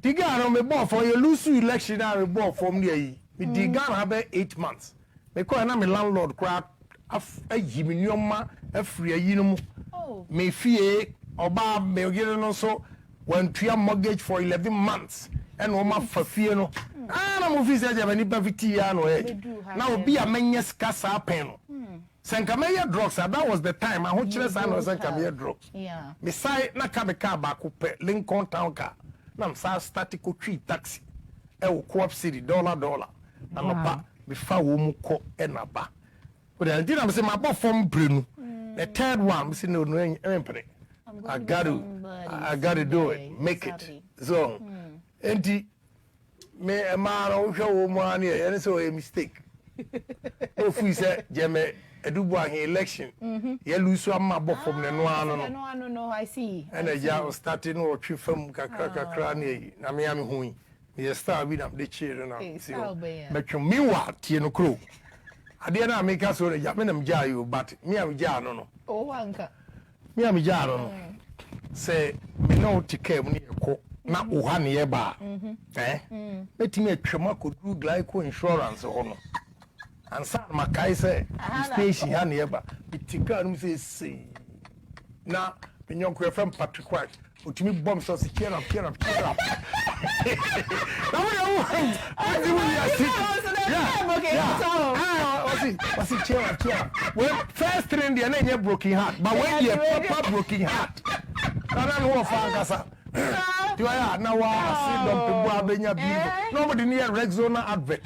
The guy on me bought for your loose election I bought from the the guy have 8 months. Because I'm a landlord crap a Jiminioma a free yinum. Oh. Me fear Oba me get no so when tria mortgage for 11 months and Oma for fear no. I'm officer Javani Baviti no eh. Now be a menyes kasa pen. Sankamaya drugs that was the time I want to say no Sankamaya drugs. Yeah. Me say na ka be car back up Lincoln town car. Na sa static tree taxi. E wo co-op city dollar. Na no pa me fa wo mu ko e na ba. But then I'm say my bo form brenu. The third one, say no I got to do it, make it. So, and me a man who show money, and so a mistake. If we say, Jemme, a Dubois election, you lose some more from the no, I see. And a job starting or trip from Kakrani, Namiami Hui. You start with them, the children. But you meanwhile, Tino Crew. I didn't make us so Yaminam Jayu, but me am Jano. Oh, Uncle. Me am Jano. Say, me no tike near co, not Uhani Eba. Let me a trema could do glyco insurance or and San Makai say, station Hanieba, with Tika, say, now, when you're from Patrick White, put me bombs of the chair of. Was it chair? Well, first train the name broken heart, but when you proper broken heart, I don't know if do I now see them beautiful? Nobody near Rexona advert.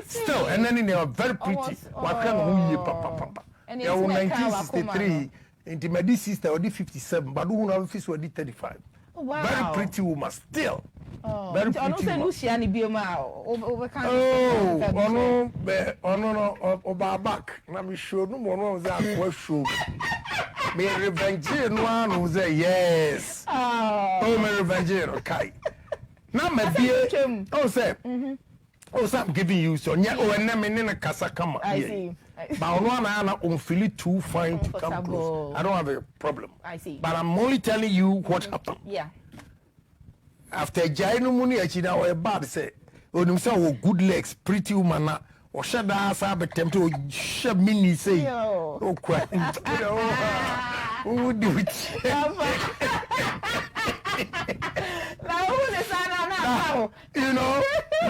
Still, and then they are very pretty. What can we papa? And they were 1963. Into my sister or 57, but who have face were 35. Wow. Very pretty woman still. Oh, very pretty woman. No, back. Let me show no more of that show. Me revenge no one who say yes. Oh, me revenge okay. Now me be oh say. Oh, so I'm giving you so yeah. Oh, and then me in a casa come. I see. But one I don't feel it too fine to come close. I don't have a problem. I see. But I'm only telling you what happened. Yeah. After Jaino Muni, I now a bad say, oh, them so good legs, pretty woman, or shut ass up attempt to shove mini say, oh, quite. Who would do it? You know,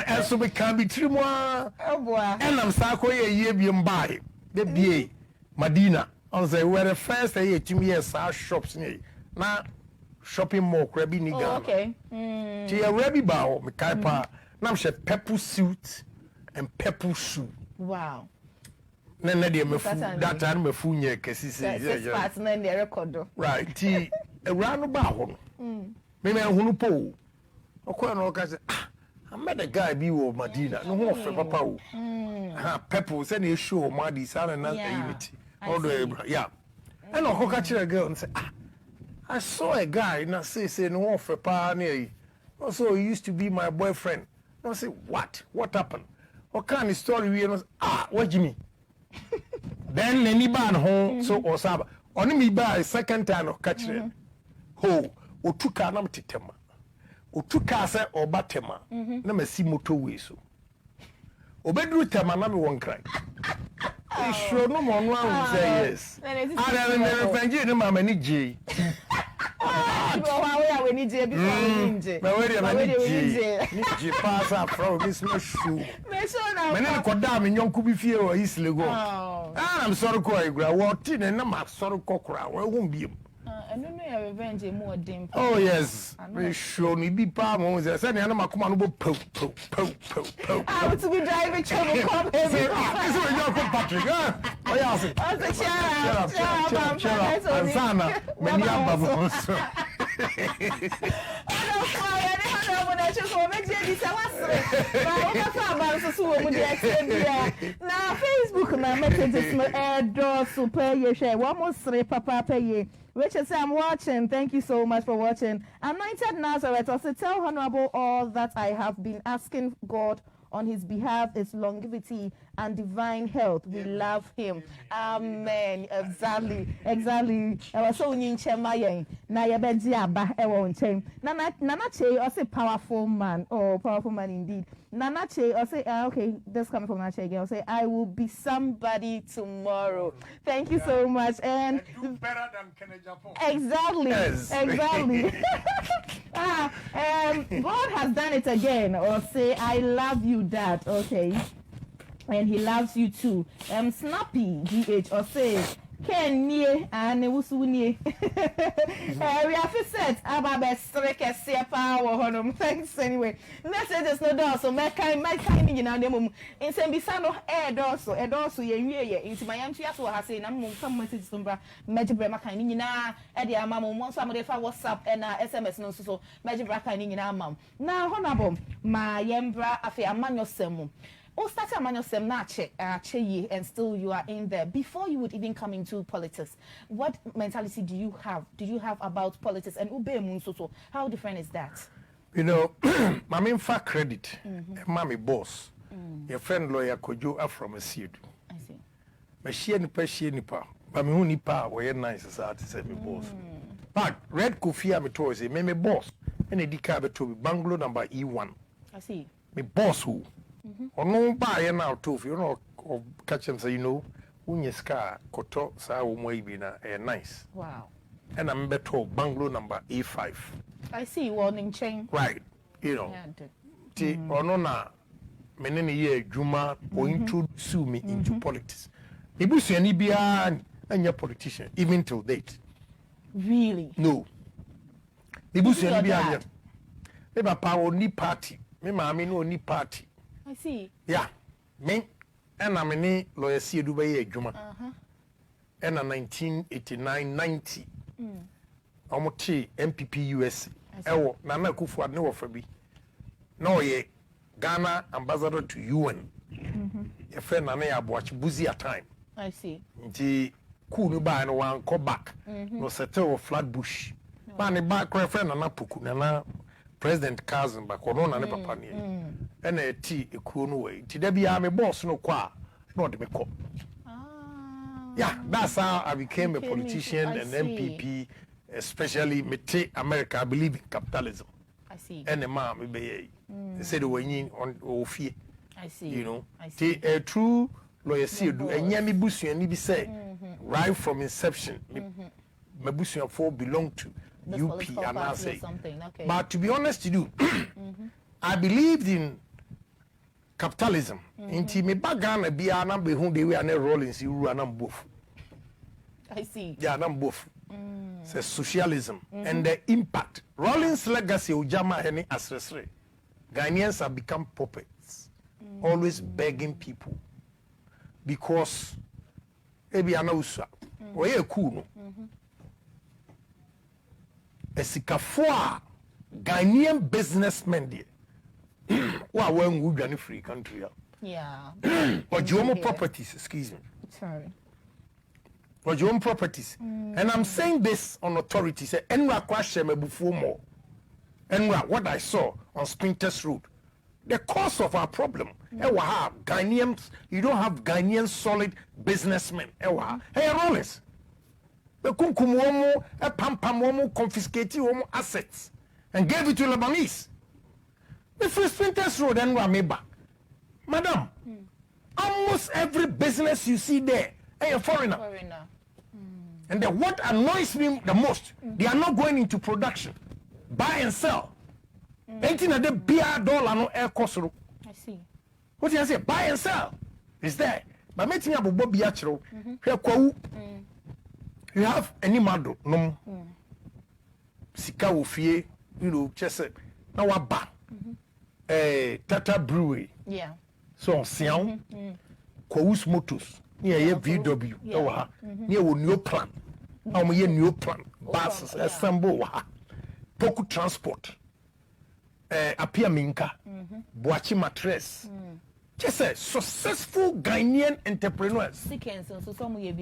and so we can be three more. Oh boy. And I'm Sako a year being by the BA Medina. On the where the first year to me as our shops near now shopping mall crabby nigga. Oh, okay. To a rabby bow, me kaipa. Now she pepper suit and pepper shoe. Wow. None of me that time me funya kasi say parts na the record. Right. T a round about. Me me hunu po. Okwa no ka say I met a guy be with Medina. No one for papa. Pepper say na show ma di sana na unity. All the yeah. And I catch a girl and say, I saw a guy na say no one for pa near. Also he used to be my boyfriend. I say what? What happened? What kind of story we know? What Jimmy? Then any ban home so or saba. Only me by second time of catch them. Ho, o tuka na mtetema. Otuka se obatema na masi motorway so obedru tema na me won kran e sure no mo no an say yes ara me refanji ni mama ni je wa we we ni je bi so ni je me we ni je pass up from this no shoe me so na me na ko da me nyonku bi fie o islego I'm sorry ko igura wo ti na ma sorry kokora wo hu biem. I don't know your revenge more dim. Oh yes, we show me be palm on the send and I'm come on po. I want to be driving trouble come here. This is your Patrick. Oh yes. Shut up. Ansana, many above. Now Facebook na messages no airdrop super ye share one more three papa pay. Richard say I'm watching. Thank you so much for watching. Anointed Nazareth also tell Honorable all that I have been asking God on his behalf is longevity and divine health. We love him. Amen. Exactly. I was so in Chemayen. Na yebedi aba ewo nchem. Nana Che also powerful man. Oh, powerful man indeed. Nana Che also okay, this coming from Nana Che again. I'll say I will be somebody tomorrow. Thank you so much. And do better than Agyapong. Exactly. Yes. Exactly. God has done it again. Or say I love you, Dad. Okay. And he loves you too. Snappy GH or say Ken nie and wusunie. We have set about best strike power honum. Thanks anyway. Messages no door so my kind in the mum. In some bisano also ye into my auntie as well has saying I'm some messages from Magic Brema kind in Eddie Mamma once somebody for WhatsApp and SMS no so Magic Braka in our mum. Now honorable my yembra affair man yourself. Oh, start a manual sem and still you are in there. Before you would even come into politics, what mentality do you have? Do you have about politics and ube munsoso? How different is that? You know, my main fact credit, mommy boss, your friend lawyer Kojo from a seed. I see. But she nipa, but me who nipa were nice society said me boss. But red coffee me told say me boss, and a decabe to bungalow number E1. I see. Me boss who. Or no buy now too, you know, or catch them say, you know, when you scar, koto, sa maybe nice. Wow. And I'm better bungalow number A5. I see warning chain. Right. You know. Or no na many year Juma or introduce me into politics. Ibusi any be and your politician, even till date. Really? No. Ibusi any be and your power ni party. Me mammy no ni party. I see. Yeah, me and I'm in lawyer see Dubai Juma. And 1989-90. Almost MPP US. Ewo Nana Kufu no for me. No ye Ghana ambassador to UN. Your friend Nana watch busy at time. I see. The cool no buy no one come back no settle Flatbush man the back friend na puku na president cousin back ono na ne papa ne and a tea e cool no way ti da bia me boss no kwa no de me call. Yeah, that's how I became a politician and MPP, especially Mete America. I believe in capitalism. I see. And the man, they said when on Ofie. I see. You know, I see. A true lawyer see do and Yami Busu and Nibi say right from inception, my Busu 4 belong to UP and I say. Okay. But to be honest to you, I believed in capitalism. Inti me bagana biya na be hu de we na Rollins you na both. I see. Yeah, na both. Say socialism and the impact. Rollins legacy ujama any asresre. Ghanaians have become puppets, always begging people because ebi ana usa. Oye cool no. Esikafo a Ghanaian businessmen there. Well, when we are in a free country, yeah. Or your properties, excuse me. Sorry. Or your own properties. And I'm saying this on authority. Say, Enra question me before more. Enra, what I saw on Sprinters Road, the cause of our problem. Ewa Ghanaians, you don't have Ghanaian solid businessmen. Ewa, hey Rollins. The kunkumomo, a pampamomo confiscated assets and gave it to Lebanese. The first Sprinters Road and Rameba. Madam, almost every business you see there, a foreigner. And then what annoys me the most, they are not going into production. Buy and sell. Anything that the beer dollar no air cost. I see. What do you say? Buy and sell. Is there. But meeting about Bobby Achero, you have any mado, no. Sika Ufie, you know, just now what ba. Tata Brewery. Yeah. So Sian, Kous Motors, near VW, near new plan. How many new plan? Buses, assemble, Poku Transport, Apia Minka, Boachi Mattress. Just a successful Ghanaian entrepreneurs.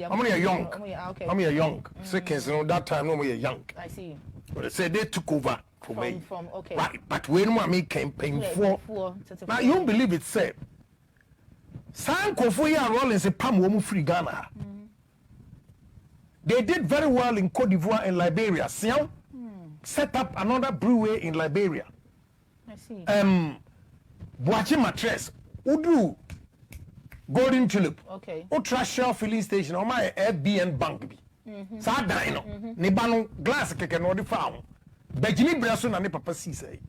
How many are young? How many are young? Seconds, that time, no more young. I see. But they said they took over. From okay. Right, but when we campaign for now, you don't believe it, say. San Kofoya Rollins a Pam woman free Ghana. They did very well in Cote d'Ivoire and Liberia. Sian set up another brewery in Liberia. I see. Boachi Mattress, Udu, Golden Tulip. Okay. Ultra Shell filling station, or my Airbnb bank. Sa dino, Nibano glass keke no the farm. Bejini Brasso na ne papa say.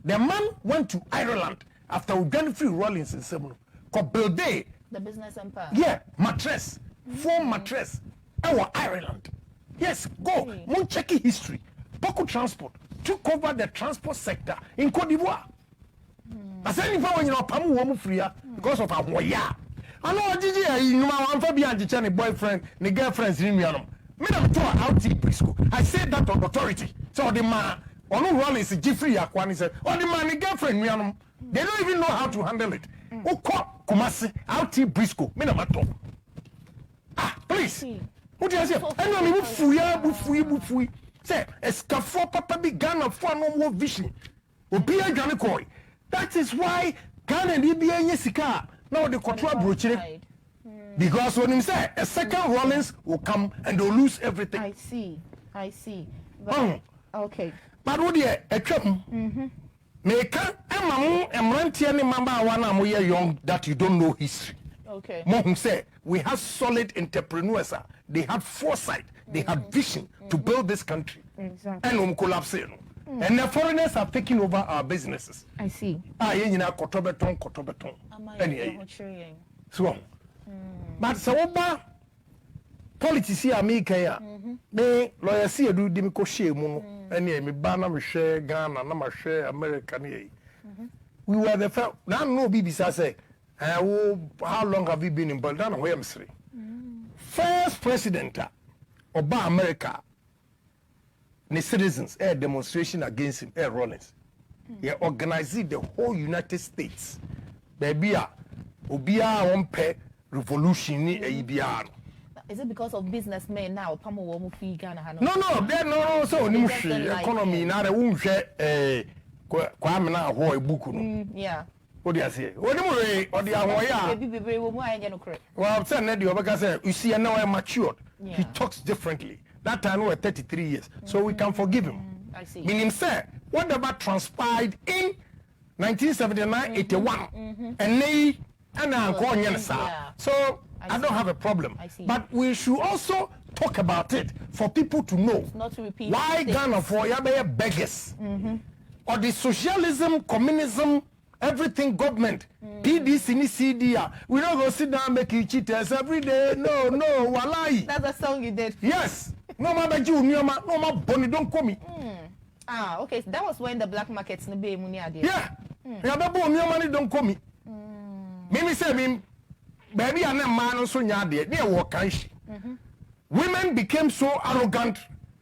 The man went to Ireland after Uganda free Rollins in 7. Ko build the business empire. Yeah, mattress. 4 mattress. Our Ireland. Yes, go. Mon check history. Poco Transport took over the transport sector in Cote d'Ivoire. I said if I want pamu womu free because of our yeah. I know Gigi, you know, I'm for behind the boyfriend, the girlfriend's in me. Me na to out Briscoe. I said that on authority. So the man, Onu Rollins, Jeffrey Akwani said, oh the man, the girlfriend, they don't even know how to handle it. Oko Kumasi, out Briscoe, me na to. Ah, please. What do you say? I know me bufui. Say, escafo papa be Ghana for no more vision. Obia Ghana koi. That is why Ghana ni be sika. Now the control brochure. Because when him say a second Rollins will come and they'll lose everything. I see. But, okay. But what a trap. Make any member one young that you don't know history. Okay. Mom say we have solid entrepreneurs. They have foresight. They have vision to build this country. Exactly. And collapse. And the foreigners have taken over our businesses. I see. Kotobeton. So, but so politics here make ya. Me lawyer see do dim ko share mu no. Ene me ba na me share Ghana na ma share America ne. We were the first. Now no BBC say, how long have you been in Belgium? Where am I? First president of America. The citizens a demonstration against him, Rollins. He organized the whole United States. Baby, Obia won't pay revolution ni e bia. Is it because of businessmen now? Pamo womu fi Ghana. No. There no. So ni economy na the unhwe kwa me na ho ebuku no. Yeah. What do you say? What do you or the ahoya? Baby, we mu anya no correct. Well, say na the obeka say you see now I'm matured. He talks differently. That time we were 33 years. So we can forgive him. I see. Meaning say whatever transpired in 1979, 81 and they and so I don't have a problem. But we should also talk about it for people to know. Not to repeat why Ghana for yabe beggars or the socialism, communism, everything government, PDC, CDR. We don't go sit down and make cheaters every day. No, walai. That's a song you did. Yes. No matter you, no matter bonnie, don't call me. Okay. So that was when the black markets no be money idea. Yeah. Yeah, money don't call me. Mimi say me baby and a man also nyade near work. Women became so arrogant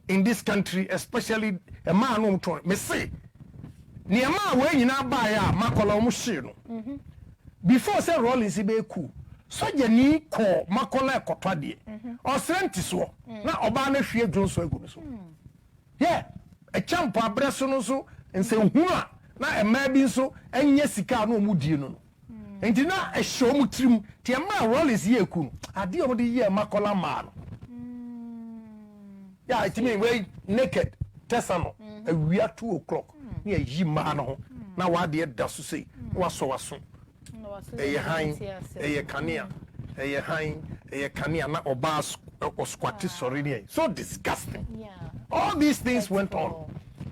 in this country, especially a man who told me say near ma we nyina ba ya makola omuhye no. Before say Rollins be cool. So je ni ko makola ekotwa de. O srenti so na oba na hwie dwon so agu so. Yeah, a champo abreso no so ense hu a na ema bi so anya sika na omudie no. Enti na ehyo mutrim ti ema Rollins ye ku no. Ade omde ye makola ma no. Yeah, it mean we naked tesano awia 2 o'clock. Na yi ma no ho na wa de da so sei waso eye han eye kanea eye han eye kanea na oba squat sorry ne so disgusting. Yeah, all these things went on.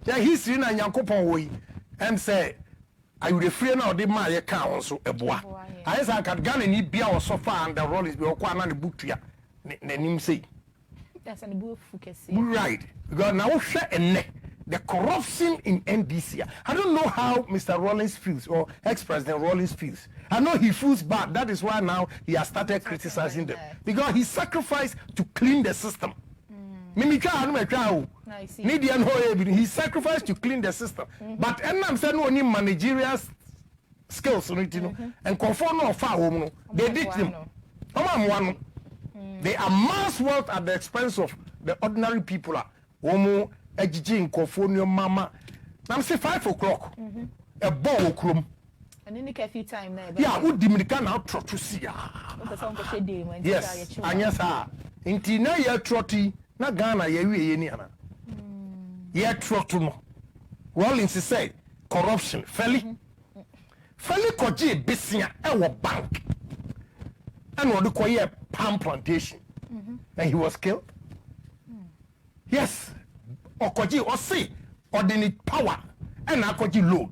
Yeah, history na Nyankopon wo and say I would free now the ma ye ka won so eboa I say aka Ghana ni bia wo so far and the Rollins be okwa na ne butua nanim sei that's an bufu kesi right because now wo hwe enne the corruption in NDC. I don't know how Mr. Rollins feels or ex-President Rollins feels. I know he feels bad. That is why now he has started criticizing them. Because he sacrificed to clean the system. He sacrificed to clean the system. But I'm saying no managerial skills and conform no far they did them. They amass wealth at the expense of the ordinary people. Ejiji nkofo mama na say 5 o'clock a ball okrom and in the few time na yeah wo dimrika na trotto si yes anya sa nti na ye trotty na Ghana ye wie ni ana ye trotto no Rollins say corruption feli koji besia e wo bank and wo de koye palm plantation and he was killed. Yes. Okoji or say ordinary power and akoji loan.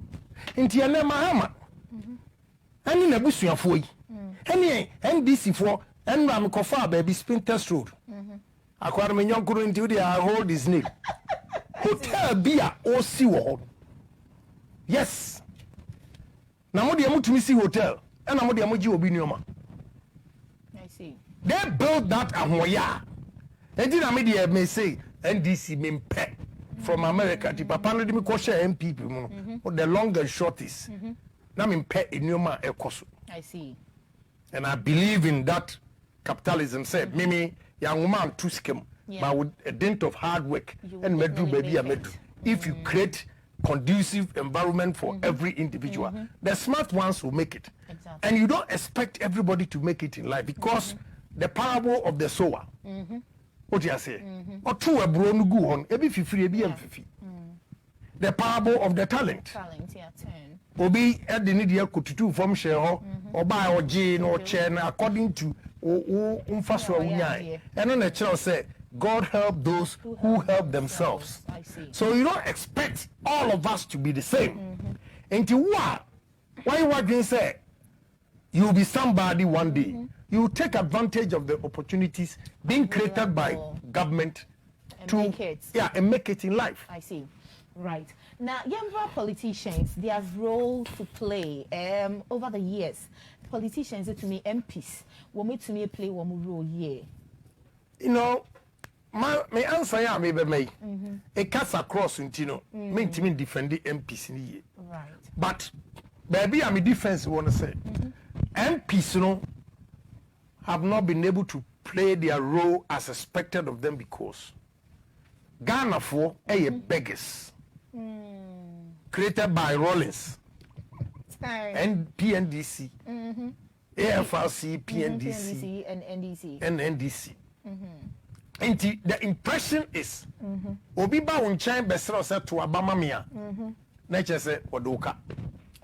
Inti ene mahama. Ani na busuafo yi. Ani NDC for and ram kofa baby spin test road. Akwara me nyonkuru nti we I hold his name. Hotel bia o si wo. Yes. Na mo de amutumi si hotel. And na mo de amoji obi nioma. I see. They built that ahoya. Enti na me de may say NDC mempe from America. The papa no de me ko share MPP the long and short is. Na mempe enuma ekoso. I see. And I believe in that capitalism said mimi young woman to skim but with a dint of hard work and medu baby a medu. If you create conducive environment for every individual, the smart ones will make it. Exactly. And you don't expect everybody to make it in life because the parable of the sower. What do you say? Or two a brown go on, every fifty, the parable of the talent. Talent, yeah, 10. Obi at the media could do from share or buy or Jane or chain according to and then the child said, God help those who help themselves. I see. So you don't expect all of us to be the same. Until what? Why you say you'll be somebody one day? You take advantage of the opportunities being created by government and to make it. And make it in life. I see. Right. Now, younger politicians, their role to play over the years. Politicians, to me, MPs, will to me play one role here. You know, my answer yeah, maybe it cuts across into me defend the MPs in here. Right. But baby, I'm a defense. Want to say MPs, have not been able to play their role as expected of them because Ghana for a beggars created by Rollins and PNDC, AFRC, PNDC, and NDC. And NDC. And the impression is Obiba Unchain Besra said to Abamamia, nature said Wadoka.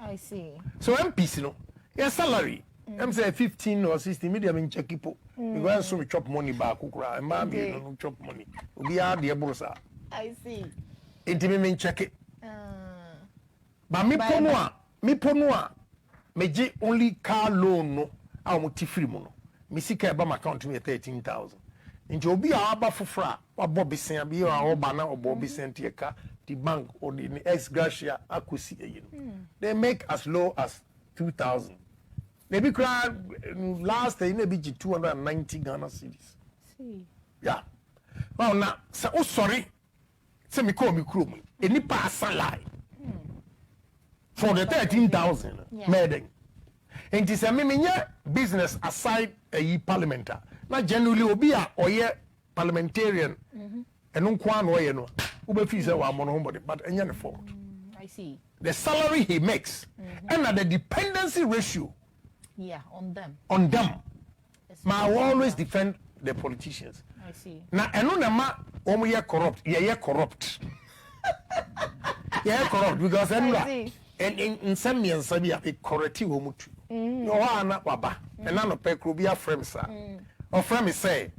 I see. So MPs, you know, your salary. I'm say 15 or 16 medium in Chekipo. You go and so chop money back, Kukra, and Mammy, no chop money. We are the Abrosa. I see. Intimate check it. But me ponua, meji only car loan no, I want to free mono. Misika Bama account to me 13,000. Into Obi Aba Fufra, or Bobby Saint, be or Bana or Bobby Saint the bank or the ex gratia accuracy. They make as low as 2,000. Maybe last day maybe 290 Ghana cedis. See. Yeah. Well now, so oh sorry. Say me call me crew. Any pass a lie. For the 13,000 meeting. And it is a miminya business aside a parliamentary. Not generally obia or ye parliamentarian and unkwan way no. Ube fees are one homebody, but any for. I see. The salary he makes and the dependency ratio. Yeah, on them. On them. I always defend the politicians. I see. Now, I know that ye corrupt. Yeah, corrupt. Yeah, corrupt because in some means, Sabia, a corrective womutu. No one up waba, and none of Pecrubia frame, sir. Or frame is say,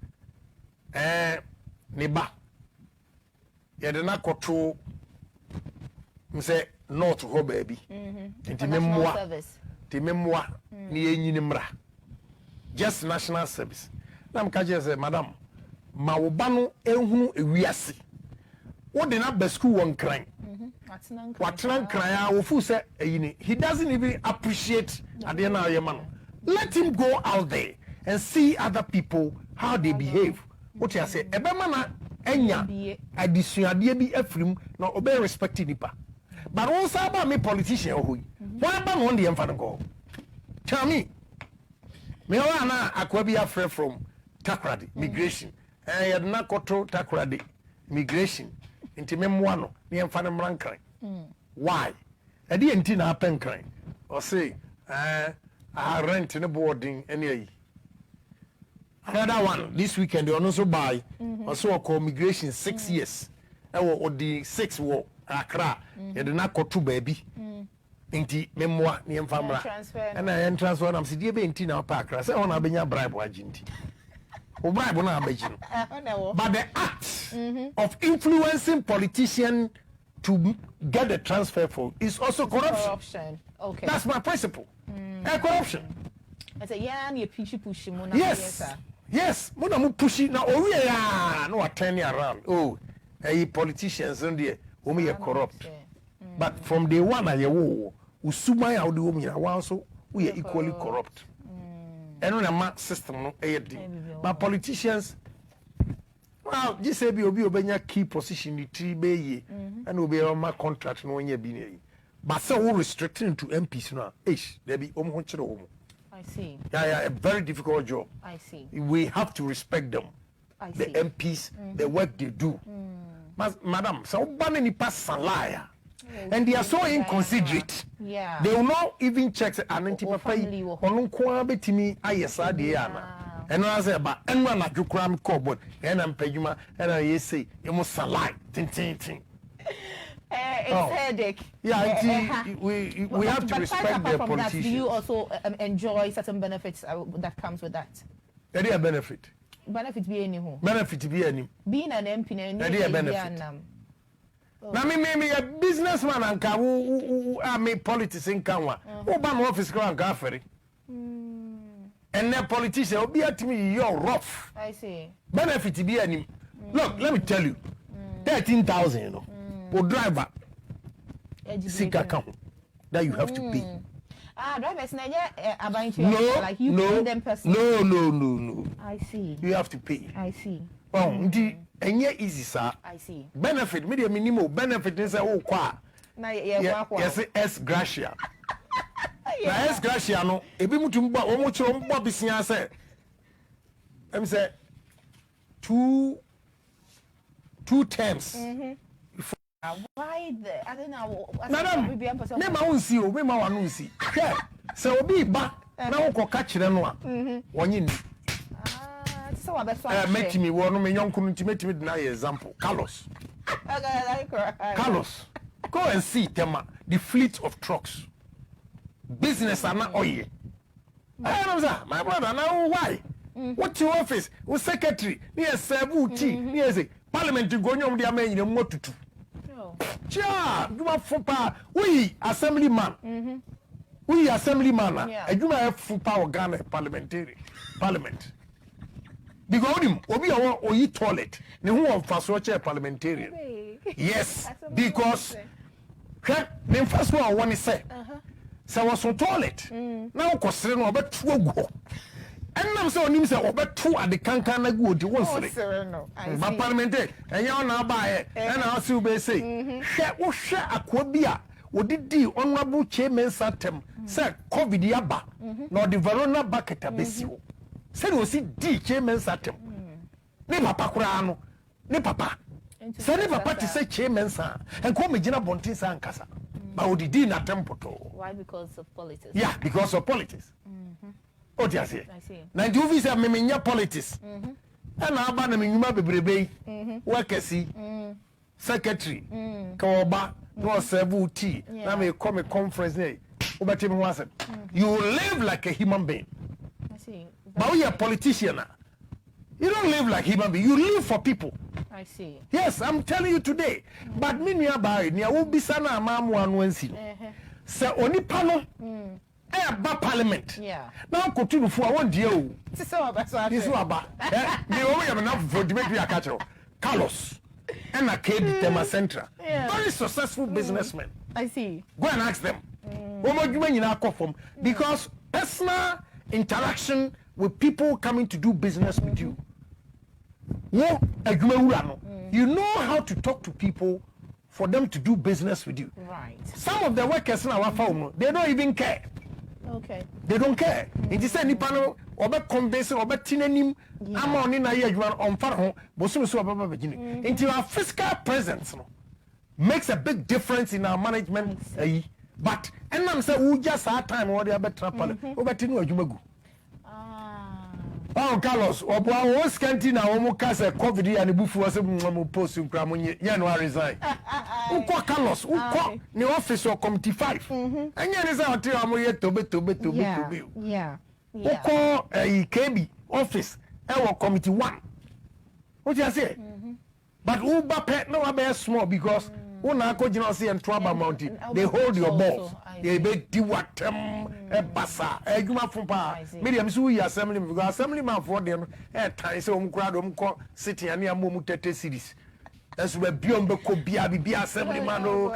Niba. You did not go to say, no to her baby. Into memoir. The memoir ni nimra just national service na mka je say madam ma wo ba no ehunu ewiase wo de na ba school won kran watran kran a wo fu say eyini he doesn't even appreciate ade na ayema no let him go out there and see other people how they behave what you say ebema na enya adisuade bi afrim na obey respect nipa. But also about me politician who why about one the enfant go tell me wana akwabia friend from Takrady migration and had not control Takrady migration into memoano the enfant rankran why I didn't happen crying or say I rent in a boarding any another one this weekend they also buy also called migration 6 years or the 6 war Accra, you do not go to baby. Inti memoir, near family. And I transfer them. See, dear Benty now, Parker. Say, on a benya bribe agent. Or bribe on a bagin. But the act of influencing politicians to get the transfer for is also corruption. Okay. That's my principle. Corruption. I say, yeah, you push him. Yes. Yes. Mona mu pushy now. Oh, yeah. No, I turn around. Oh, politicians on the. Women are corrupt, but from day one, I wo usuma ya odi women are so we are equally corrupt. And on a mark system, no AD. But politicians, well, just say be obenya key position the 3 bay and will be on my contract no year be. But so we restricting to MPs now. There be I see. Yeah, a very difficult job. I see. We have to respect them. I the see. MPs, the work they do. Madam, so banning pass a liar. And they are so inconsiderate. Yeah. They will not even check an anti-pay on Kwabetimi, ISRDana. And I say about and one at Jukram Cobot, and I'm Pejuma, and I say, you must lie. It's headache. Yeah, we have to respect their politicians. That, do you also enjoy certain benefits that comes with that? That is a benefit. Benefit be any who? Benefit be any. Being an MP, that is a benefit. Now me a businessman and who are me politics in Kanwa. Who ban office ground Gafferi. And then politician will be at me, you're rough. I see. Benefit be any. Look, let me tell you. 13,000, you know. For driver. Sick account that you have to pay. Drivers no, like you no, pay them personally. No. I see. You have to pay. I see. Oh, easy, sir. I see. Benefit, minimum benefit is a kwa. Yes, S gracia. Na S gracia no, ebi mutumba, omucho mbo bisia say. I'm say two terms. Why the? I don't know. Madam, me ma unsi o, me ma wanu unsi. Se obi ba na wo koka kire no a. Wonyi ni. So what best one? Metimi wo no me nyonko no metimi de na example. Carlos. Carlos. Go and see Tema, the fleet of trucks. Business are not oil. My brother, now why? What's your office? What secretary? Near Sabu T. Near the Parliament to go on the main in what to do. Cha, you are for power. We assemblyman. We assemblyman. And you have full power Ghana parliamentary. Parliament. Because him, Obi or you toilet. No one for such a parliamentarian. Yes, because the first one I want to say. So was on toilet. Now consider no bet two go. And I'm so him say obet two at the cancana good the one say. But parliamentary and you now buy it and I'll see be say. Share akwabia wo didi honorable chairman satem say covid yaba no the verona bucket abesi wo. Say we see di chairman satem. Ne papa kura no. Ne papa. Say ne papa to say chairman sa and come gina bontin sa nkasa. But we did not tempo. Why? Because of politics. Yeah, because of politics. Oh, I see. Now, do you see me politics? And I ban me nyuma bebrebe. Workers, secretary, Kaoba, no serve tea. Now me come a conference. You live like a human being. I see. But we are politician. You don't live like human being. You live for people. I see. Yes, I'm telling you today. But me nearby, near will be sana mamu anwensi. So oni pano, ba parliament. Yeah. Now continue for one deal. This is about. This is about. The only have enough for the make catch Carlos and a kid Tema Centra. Very successful businessmen. I see. Go and ask them. What more you mean in our form? Because personal interaction with people coming to do business with you. You know how to talk to people for them to do business with you. Right. Some of the workers in our firm, they don't even care. Okay. They don't care. It is any panel or convincing or tinanim. I'm on in a year on Farho, Bosun into our fiscal presence makes a big difference in our management. But and I'm saying we just our time or the other trapper over Tinu Jumagu. Oh, Carlos, or was canteen now, almost cast a COVID and a buff was a post in January resign. Uko Carlos, Uko, the office or committee 5. And yet is out here, I'm yet to be. Yeah. Uko a KB office, our committee 1. What you say? But Uba pet no about small because una ko jina see and trouble mountain. They hold your balls. They be do what basa. Juma fumpa. Medium so we assembly because assemblyman for them time say crowd ko city and near mu tete series. That's where beyond be ko bia assemblyman o.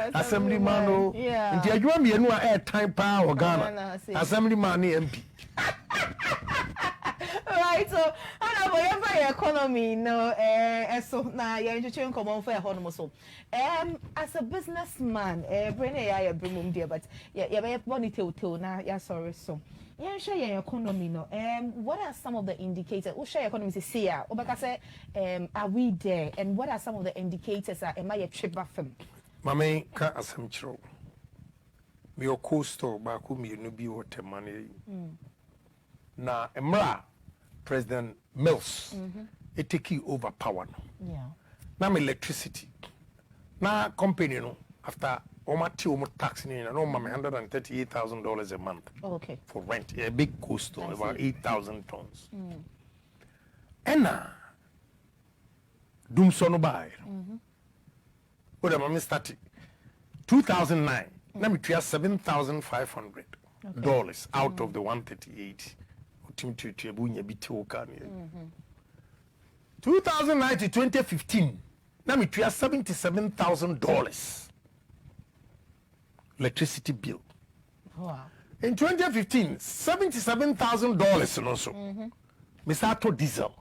Nti adwuma me no time pa o Ghana. Assemblyman ni MP. Right, so and about your economy, no, so now you're introducing common for a so. As a businessman, bring a bring dear, but yeah, very money till now, yeah, sorry, so. Yeah, share your economy, no. What are some of the indicators? What share your economy say here? Or because are we there? And what are some of the indicators that am I a trip back from? Mame ka asem chiro. Me o coastal ba ku mi no bi o temane. Na emra President Mills it take over power no. Yeah. Na me electricity. Na company no after almost tax no $138,000 a month. Okay. For rent. A big coastal about 8,000 tons. Ena Dumso no buy. What am I started? 2009. Let me try $7,500 out of the 138. 2009 to 2015. Let me try $77,000 electricity bill. Wow. In 2015, $77,000 and also. Misato diesel.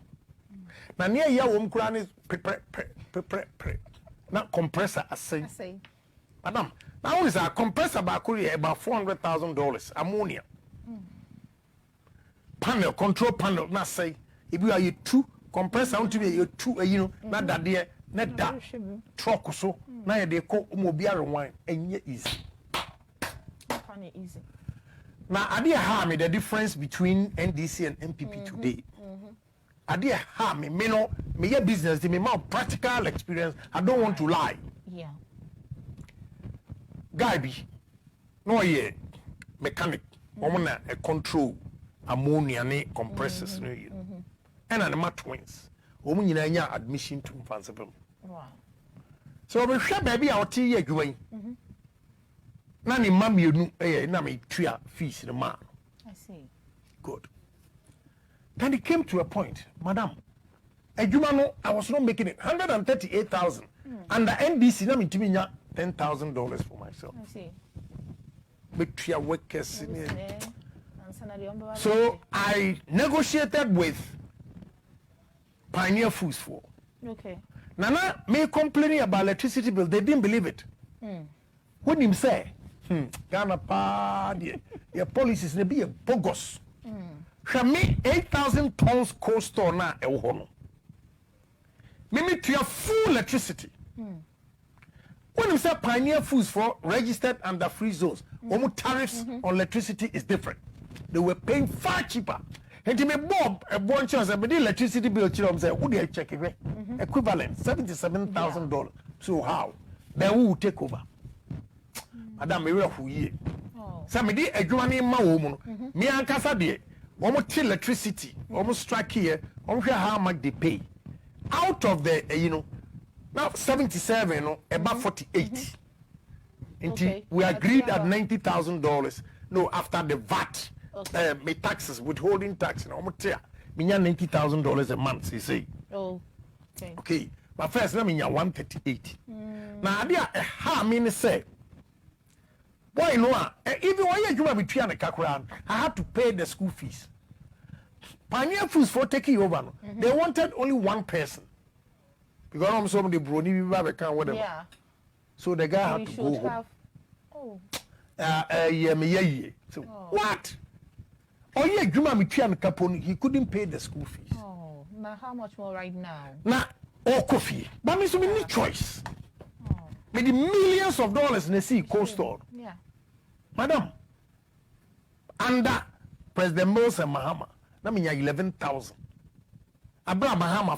Na near ya krani pre. Na compressor assay. Madam, now is a compressor about $400,000 ammonia. Panel, control panel, na say if you are you two compressor to be you two you know not that there not that truck so now they call mobile wine and easy. Easy. Now I did harm the difference between NDC and MPP today. I did harm me no me your business me more practical experience. I don't want to lie. Yeah. Guy be no yeah mechanic woman a control ammonia ne compressors no you and an twins woman nyina admission to fansable. Wow. So we share baby out here adwuan na ni ma mienu na me tua fees the man. I see. Good. Then it came to a point, madam. Adwuma no I was not making it 138,000 and the NDC na me timi nya $10,000 for myself. I see. But tua workers. So I negotiated with Pioneer Foods for. Okay. Nana me complaining about electricity bill, they didn't believe it. When him say, Ghana pa your policies may be a bogus. Me 8,000 tons coal store na e wo no. Me to your full electricity. When him say Pioneer Foods for registered under free zones, tariffs on electricity is different. They were paying far cheaper. And me Bob a bunch of the electricity bill say, who they check it? Equivalent $77,000. So how? Then who will take over? Madam, me who ye? Somebody a journey ma woman. Me and Casadie, almost electricity, almost strike here, almost how much they pay. Out of the, now 77, about 48. Okay. We agreed at $90,000. No, after the VAT. My taxes, withholding tax, me $90,000 a month, you say. Oh, okay. Okay, but first, let me 138. Now, I mean, say, boy, even when you are between the Kakran, I had to pay the school fees. Pioneer Foods for taking over, they wanted only one person. Because I'm somebody brony, we have a whatever. Yeah. So the guy had to go home. So, what? Oh yeah, Juma Michian Capone, he couldn't pay the school fees. Oh, now how much more right now? Now, coffee. That means we need choice. With the millions of dollars in the sea cold store. Yeah. Madam, under President Mills and Mahama, that means 11,000. Abraham Mahama,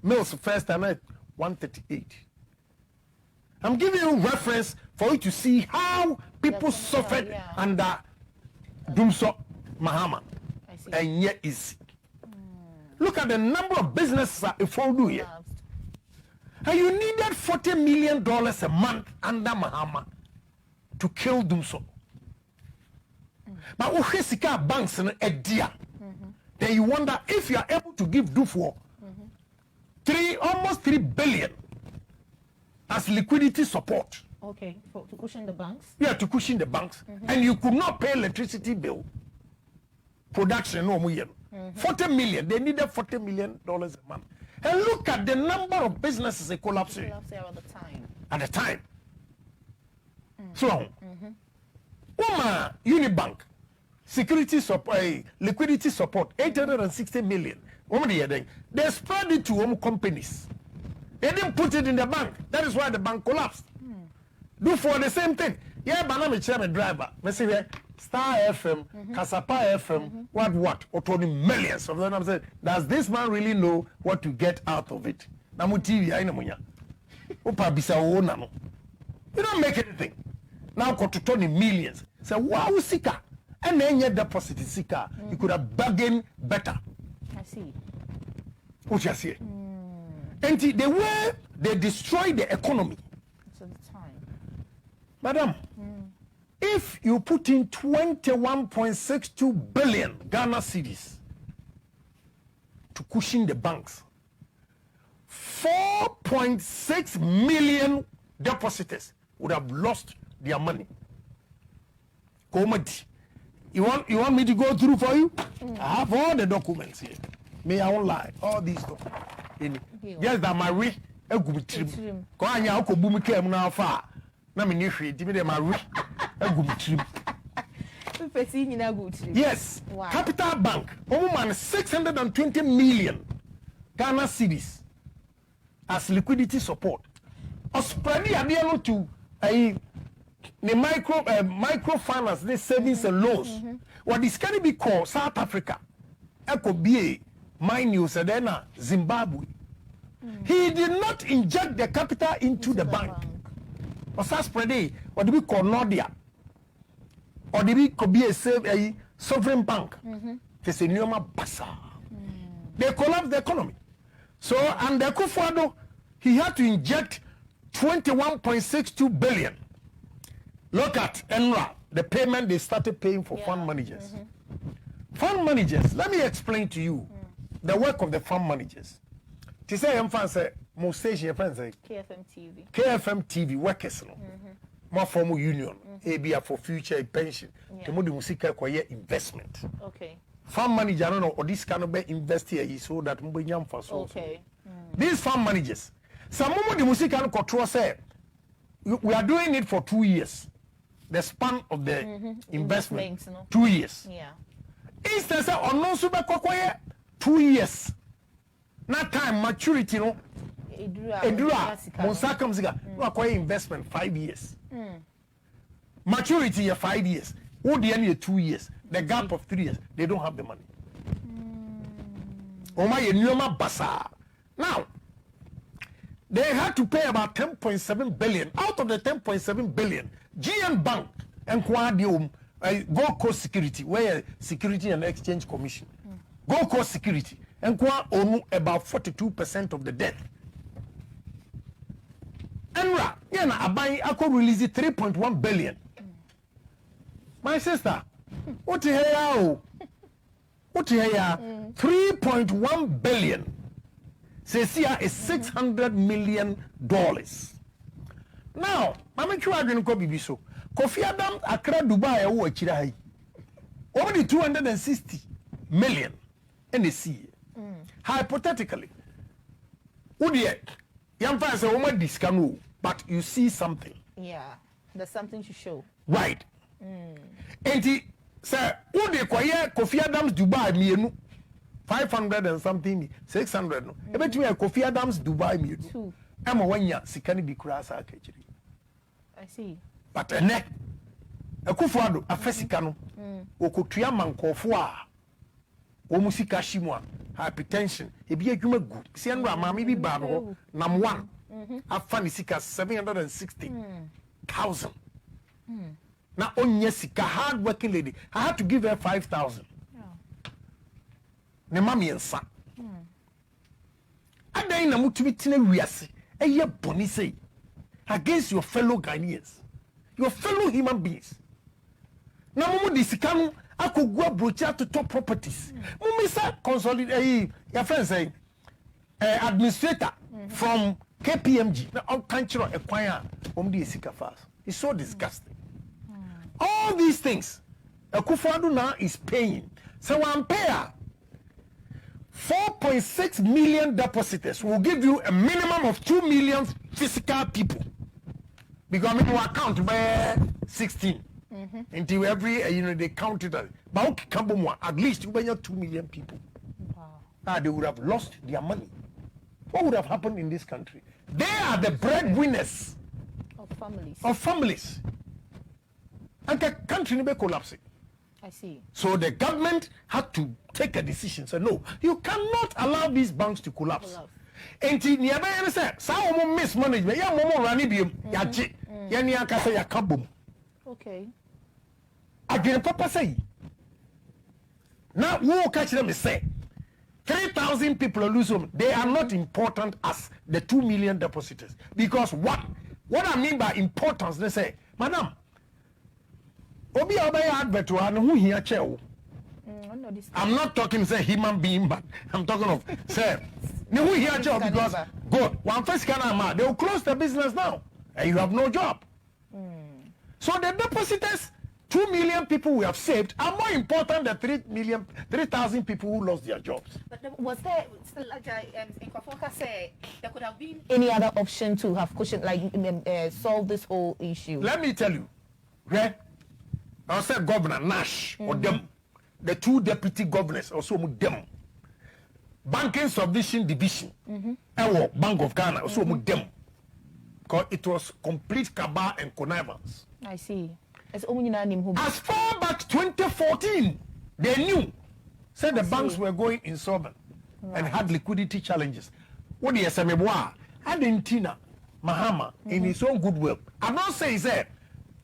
Mills first time at 138. I'm giving you reference for you to see how people suffered under Dumso Mahama. And yet is look at the number of businesses that afford here. And you needed $40 million a month under Mahama to kill Dumso. But Uhesika banks in a dear. Then you wonder if you are able to give Dufo almost 3 billion as liquidity support. Okay, to cushion the banks? Yeah, to cushion the banks. And you could not pay electricity bill. Production, no million. 40 million. They needed $40 million a month. And look at the number of businesses they collapsed at the time. At the time. So, Unibank, security support, liquidity support, 860 million. They spread it to home companies. They didn't put it in the bank. That is why the bank collapsed. Do for the same thing. Yeah, but I'm a chairman driver. Star FM, Kasapa FM, what? Or millions of them. I'm saying, does this man really know what to get out of it? Namu TV, I know. You don't make anything. Now got to Tony millions. So wow, Sika. And then you deposit Sika. You could have bargained better. I see. What you see? And the way they destroy the economy. It's at the time. Madam, if you put in 21.62 billion Ghana cedis to cushion the banks, 4.6 million depositors would have lost their money. Comedy. You want me to go through for you? I have all the documents here. May I won't lie. All these documents. Yes, that my way. A good trim. Go on, ya ko bumi kem na fa. Na me ni hwe, di me de my way. A good trim. Yes. Wow. Capital Bank, man 620 million Ghana cedis as liquidity support. Spread the to the microfinance, the savings and loans. What is going to be called South Africa, Eco BA, my news, and then Zimbabwe. He did not inject the capital into the bank. Or spread what do we call Nordia? Or do we could be a sovereign bank? It's a new basa. They collapsed the economy. So, and the Kufuado, he had to inject 21.62 billion. Look at ENRA, the payment they started paying for fund managers. Fund managers, let me explain to you the work of the fund managers. To say, I'm fancy, most station, friends, KFM TV workers, more formal union, ABA for future pension, the money music acquire investment. Okay. Fund manager, I don't know, or this kind of invest here so that Mubanyam for so. Okay. These fund managers, some of the music and control say, we are doing it for 2 years. The span of the investment, no? 2 years. Yeah. Instead of no super 2 years. Not time maturity, no. Edura, Monsaka Mziga, no acquire investment 5 years. Maturity 5 years. What the end 2 years? The gap of 3 years, they don't have the money. Oh my, Nyoma Basa. Now, they had to pay about 10.7 billion. Out of the 10.7 billion, GN Bank and Quadium, Gold Coast Security, where Security and Exchange Commission, Gold Coast Security, and own about 42% of the debt. Enra, I could release 3.1 billion. My sister, what the hell? What the hell? 3.1 billion. Says here is $600 million. Now, Mama Chua go be so. Kofi Adam Accra Dubai o Chirahi. Only 260 million in the sea. Hypothetically, would you Yamfa say woman discount, but you see something. Yeah, there's something to show. Right. And he say, would you acquire Kofi Adams Dubai me 500 and something 600 no. E bet me Kofi Adams Dubai me no. Am wanya sikani bi kura sa akechiri. I see. But ene Akufuado afesika no okotua mankofo a omusika hyimu a hypertension ebi adwuma gu si enra maame bi ba no nam 1 afa ne sika 760,000 na onye sika hard working lady. I had to give her 5,000. Ne mami ensa adan na mutumi tena wiase eye boni say against your fellow Ghanaians, your fellow human beings. Na mumu disika no akogua brocha to top properties. Mumisa consolidate your friend say administrator from KPMG na on country ekwan a di sika fast. It's so disgusting. All these things Akufo-Addo now is paying. So one payer 4.6 million depositors will give you a minimum of 2 million physical people. Because I mean, we count by 16. Until every, they count it. But at least you 2 million people. Wow. They would have lost their money. What would have happened in this country? They are the breadwinners of families. And the country will be collapsing. I see. So the government had to take a decision. Say, no, you cannot allow these banks to collapse. And nearby say, some mismanagement, ya momo ranibium, ya ji, ya niaka say ya kabum. Okay. Again, Papa say. Now, who catch them say 3,000 people are losing. They are not important as the 2 million depositors. Because what I mean by importance, they say, Madam, Obi obey advert one who here chair. I'm not talking say human being, but I'm talking of say who here chair because good one first can they will close the business now and you have no job. So the depositors 2 million people we have saved are more important than 3,000 people who lost their jobs. But was there like say there could have been any other option to have cushioned like solve this whole issue? Let me tell you, right? I said Governor Nash or them, the 2 deputy governors also them. Banking Subdivision Division, Bank of Ghana also them. Because it was complete cabal and connivance. I see. As far back 2014, they knew. Said the banks were going insolvent and had liquidity challenges. What the SMEBOA, Argentina, Mahama, in his own goodwill. I'm not saying that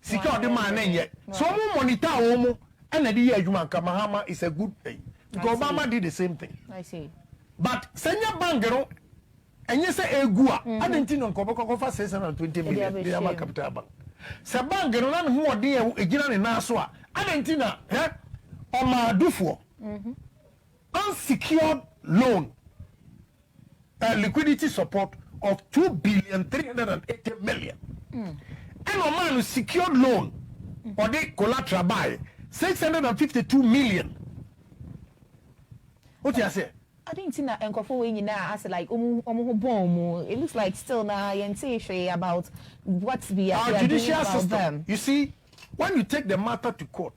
secure the man yet. So monitor Omo and the year Mahama is a good thing. Because Obama did the same thing. I see. But Senya Bangero and you say Egua, Argentina Copa 620 million, the Yama Capital Bank. Sabangero, who are dear again in Naswa, Argentina, Oma Dufo, unsecured loan, liquidity support of 2,380 million. And Oman secured loan, or they collateral by 652 million. What do you say? I didn't see that Nkofo when you now as like it looks like still now you about what's the judicial system. Them. You see, when you take the matter to court,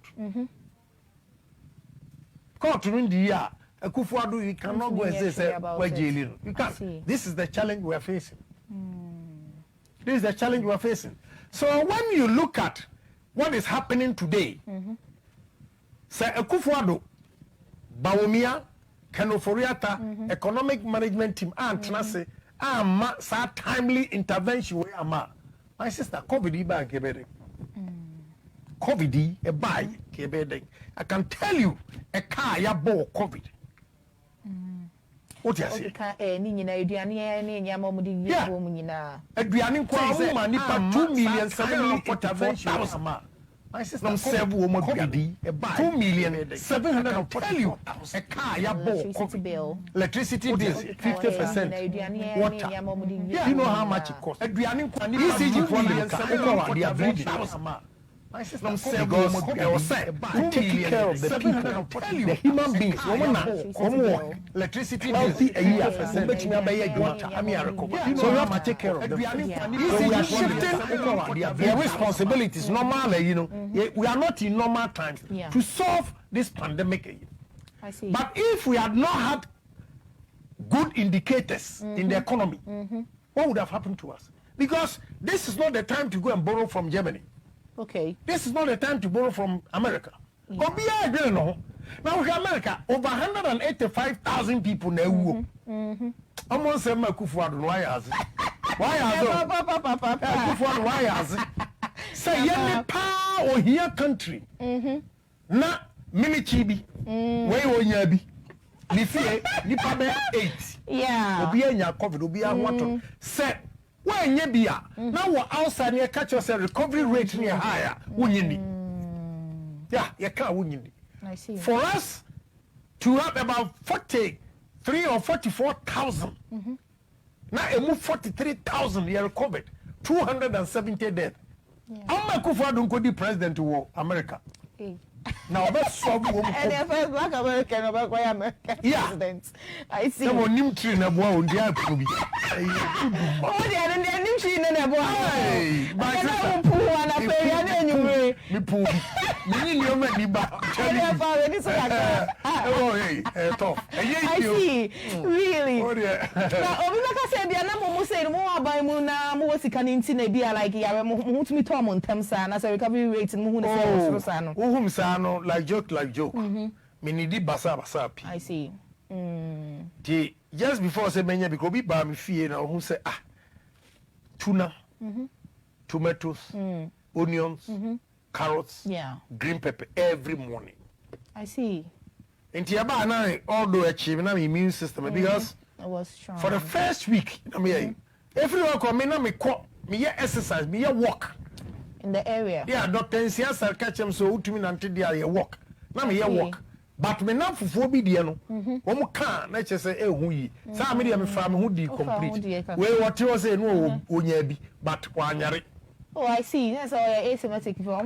court in the year, Akufo-Addo, you cannot go and say we're jailing. You can't. This is the challenge we are facing. This is the challenge we are facing. So when you look at what is happening today, say Akufo-Addo, Bawumia, Kanoforiata, economic management team, and Tenase, sa timely intervention we ama. My sister, COVID ba kebede. COVID e buy kebede. I can tell you, a car ya bo COVID. What you say? Aduane kwa woman nipa 2,740,000. My sister, 2,740,000. Tell you, a car ya bo electricity bill 50%. Water. You know how much it costs. Aduane kwa nipa ECG problem ka they are bleeding. My sister, because they were said to take care of the people, the human beings. Woman, electricity bills a year. So we have to take care of them. So we are shifting their responsibilities. Normally, you know, we are not in normal times to solve this pandemic. I see. But if we had not had good indicators in the economy, what would have happened to us? Because this is not the time to go and borrow from Germany. Okay. This is not the time to borrow from America. But I don't know. Now in America, over 185,000 people now. Almost say Akufo-Addo why has it? Why has it? Akufo-Addo why has it? Say any power or here country. Na mini chibi. Where onyabi. Ni fie ni pabe 8. Yeah. Obi enya COVID obi ahwato. Say when you be now we're outside you catch yourself recovery rate near higher yeah you can't win. I see. For us to have about 43 or 44,000 now it move 43,000 you recovered 270 deaths. How much Akufo-Addo could be president to America? Now that's so and the first black American about why American president. I see. Come on, new tree na boy on the app. Oh, they are new tree na boy. Hey, my sister. Me pool. Me ni me ni ba. Oh, hey, tough. I see. Really. Oh, yeah. Now, Obinaka said, "The number mo say mo abai mo na mo was sikaninti na bi like ya mo hutumi to am ntamsa na say recovery rate mo hu na say so no. Who no, like joke. Me need basa. I see. Just before say menya because be ba me fie na who say tuna, tomatoes, onions, carrots, green pepper every morning. I see. Inti aba na although achieve na my immune system because I was strong. for the first week everyone come me na me exercise, me walk in the area. Yeah, Dr. Nsiasa catch him so utumi nante dia walk. Na me walk. But me na fufuo bi die no. Wo kan na che say hu yi. Sa me dia me fa me hu di complete. We what you say no onya bi but wanyare. Oh, I see. That's all asymmetric for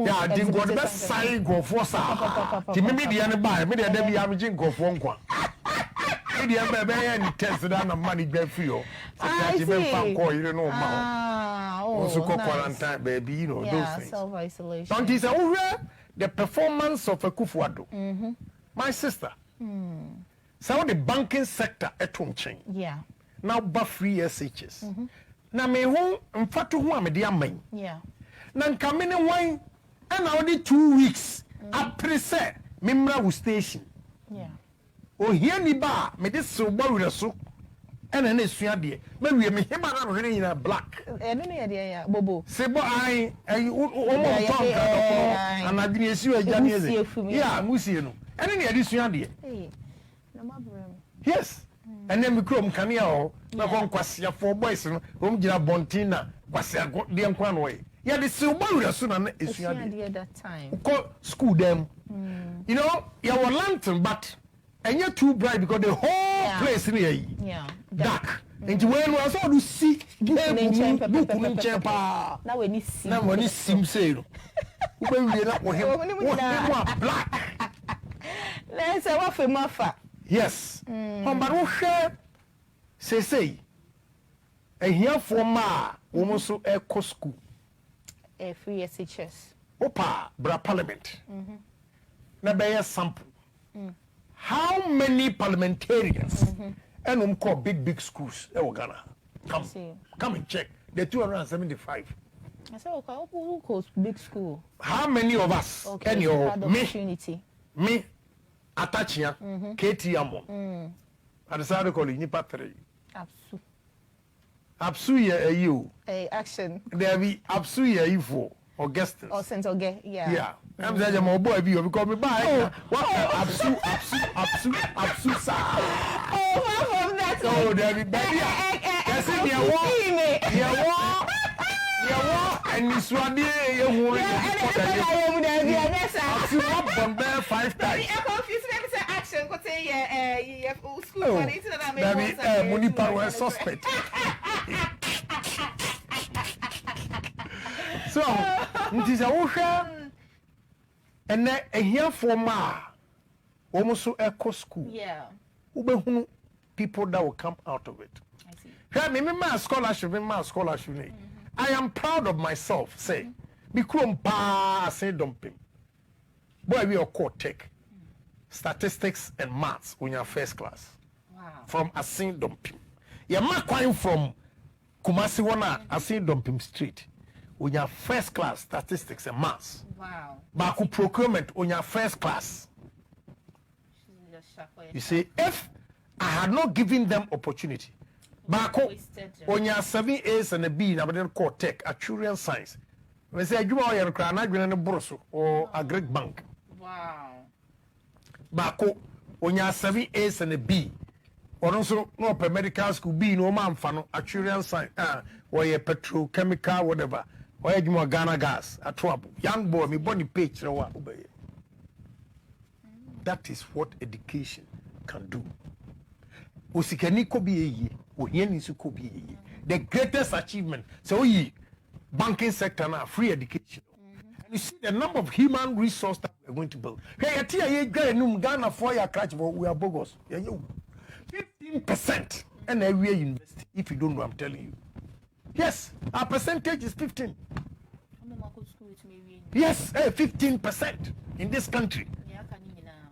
yeah, I didn't go the best sign go for sa. Ti me dia ne buy, me dia da bi am jin go for nkwa. Me dia be any test that na money be free o. I see. Fa ko yire no ma. also nice. quarantine, baby, you know, those things. Self-isolation. Don't you say, the performance of a Kufuado? My sister. So the banking sector at Tonching. Yeah. Now, but free SHS. Now, me home, and fatu who am dear main. Yeah. Now, come in a wine, and only 2 weeks. I preset, Mimra station. Yeah. Oh, here ni ba, me this so worried so. And then it's your dear. Maybe me him and really in a black. I don't know, yeah, Bobo. Say, but I almost talk and I didn't see a January. Yeah, I'm with you. And then this your dear. Yes. And then we come Canio, no one quasia for boys, home Jira Bontina, quasia the Anquan way. Yeah, the silver soon and it's your dear that time. Call school them. You know, you were lantern, but and you're too bright because the whole place in here. Yeah. Dark. And when was all to see, now when you see, now when you see, say, when we are not with him, black. Let's say what for Muffa. Yes. But who share say, and here for ma, almost so echo school. A free SHS. Opa, bra parliament. Na be a sample. How many parliamentarians and call big schools Ghana? Come and check. The 275. I said, okay, who calls big school? How many of us? Okay, me, Atachia, Katie Amon. I decided to call you Nipatre. Absu you. Action. There be Absu you for Augustus. Or Saint Auguste, yeah. Yeah. I'm saying, my boy, you call me by. What? Absu, sir. Oh, that's oh, there be baby. That's it, and this one, you want to 5 times. Action, what say, school, money power suspect. So, it is a ocean, and then a here for ma, almost so echo school. Yeah. Ube people that will come out of it. I see. Hey, me my scholarship. I am proud of myself. Say, because say dumping. Boy, we are called tech, statistics and maths when you're first class. Wow. From Asin dumping. You're not quite from Kumasi wana Asin dumping street. On your first class statistics and maths. Wow. Baku procurement on your first class. You see, if I had not given them opportunity, Baku on your 7 A's and a B, I didn't call tech, Actuarial science. We say you are a crown, I a Brosso or a Greek bank. Wow. Baku on your 7 A's and a B. Or also no per medical school B, no man fan, Actuarial science, or a petrochemical, whatever. Why you more Ghana gas at trouble? Young boy, me body page. That is what education can do. Usikani ko bi ye, ohiani su ko bi ye. The greatest achievement. So we banking sector now free education. And you see the number of human resource that we are going to build. Hey, atia ye Ghana for your catch, we are bogus. 15% and every university. If you don't know, I'm telling you. Yes, our percentage is 15. Yes, 15% in this country.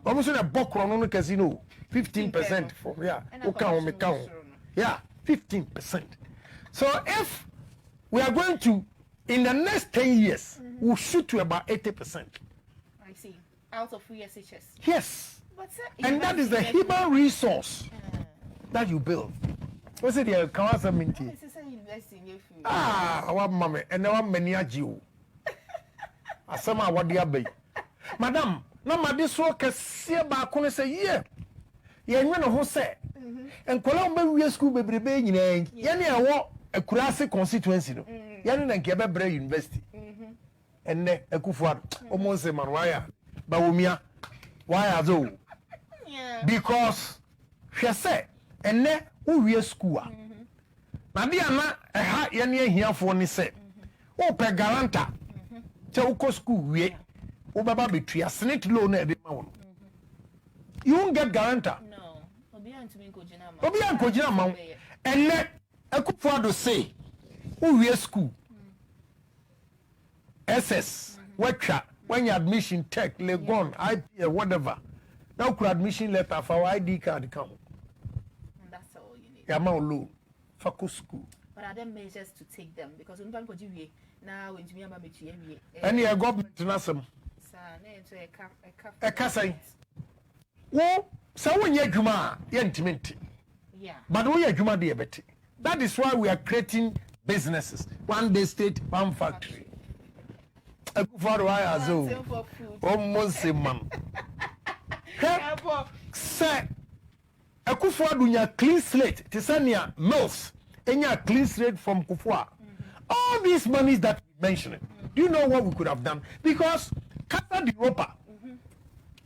Almost in a book on casino, 15% for yeah, 15%. So if we are going to, in the next 10 years, we'll shoot to about 80%. I see. Out of free SHS. Yes. And that is the human resource that you build. What's it here? Our mommy, and now many are you. Asama what the abbey. Madam, no, my this work is see back on say, yeah. You know who say, and Columbia we school baby baby, Yanni, I want a classic constituency. Yanni and Quebec University. And a Kufuad, almost a man, why? Baumia, why are those? Because she said, and then who we school. Nadiana, a hat Yanni here for any say. Oh, per garanta. Tell school we Obaba betray a senate loan at the mountain. You won't get guarantor. No. Obian Kojina mount. And let a good father say, who we school. SS, Weka, when you admission tech, Legon, IP, whatever. Now could admission letter for our ID card come. And that's all you need. Yamau loan, Faku school. But are there measures to take them? Because when you do now, when you have any government nasem. A casa. Well, so when you're Juma, you're intimate. Yeah. But we are Juma diabetes. That is why we are creating businesses. One day state, one factory. A good father, I as well. Almost a man. Say, a Kufwa dunya clean slate, Tisania mills, and your clean slate from Kufwa. All these monies that we mentioned, do you know what we could have done? Because Casa de Ropa,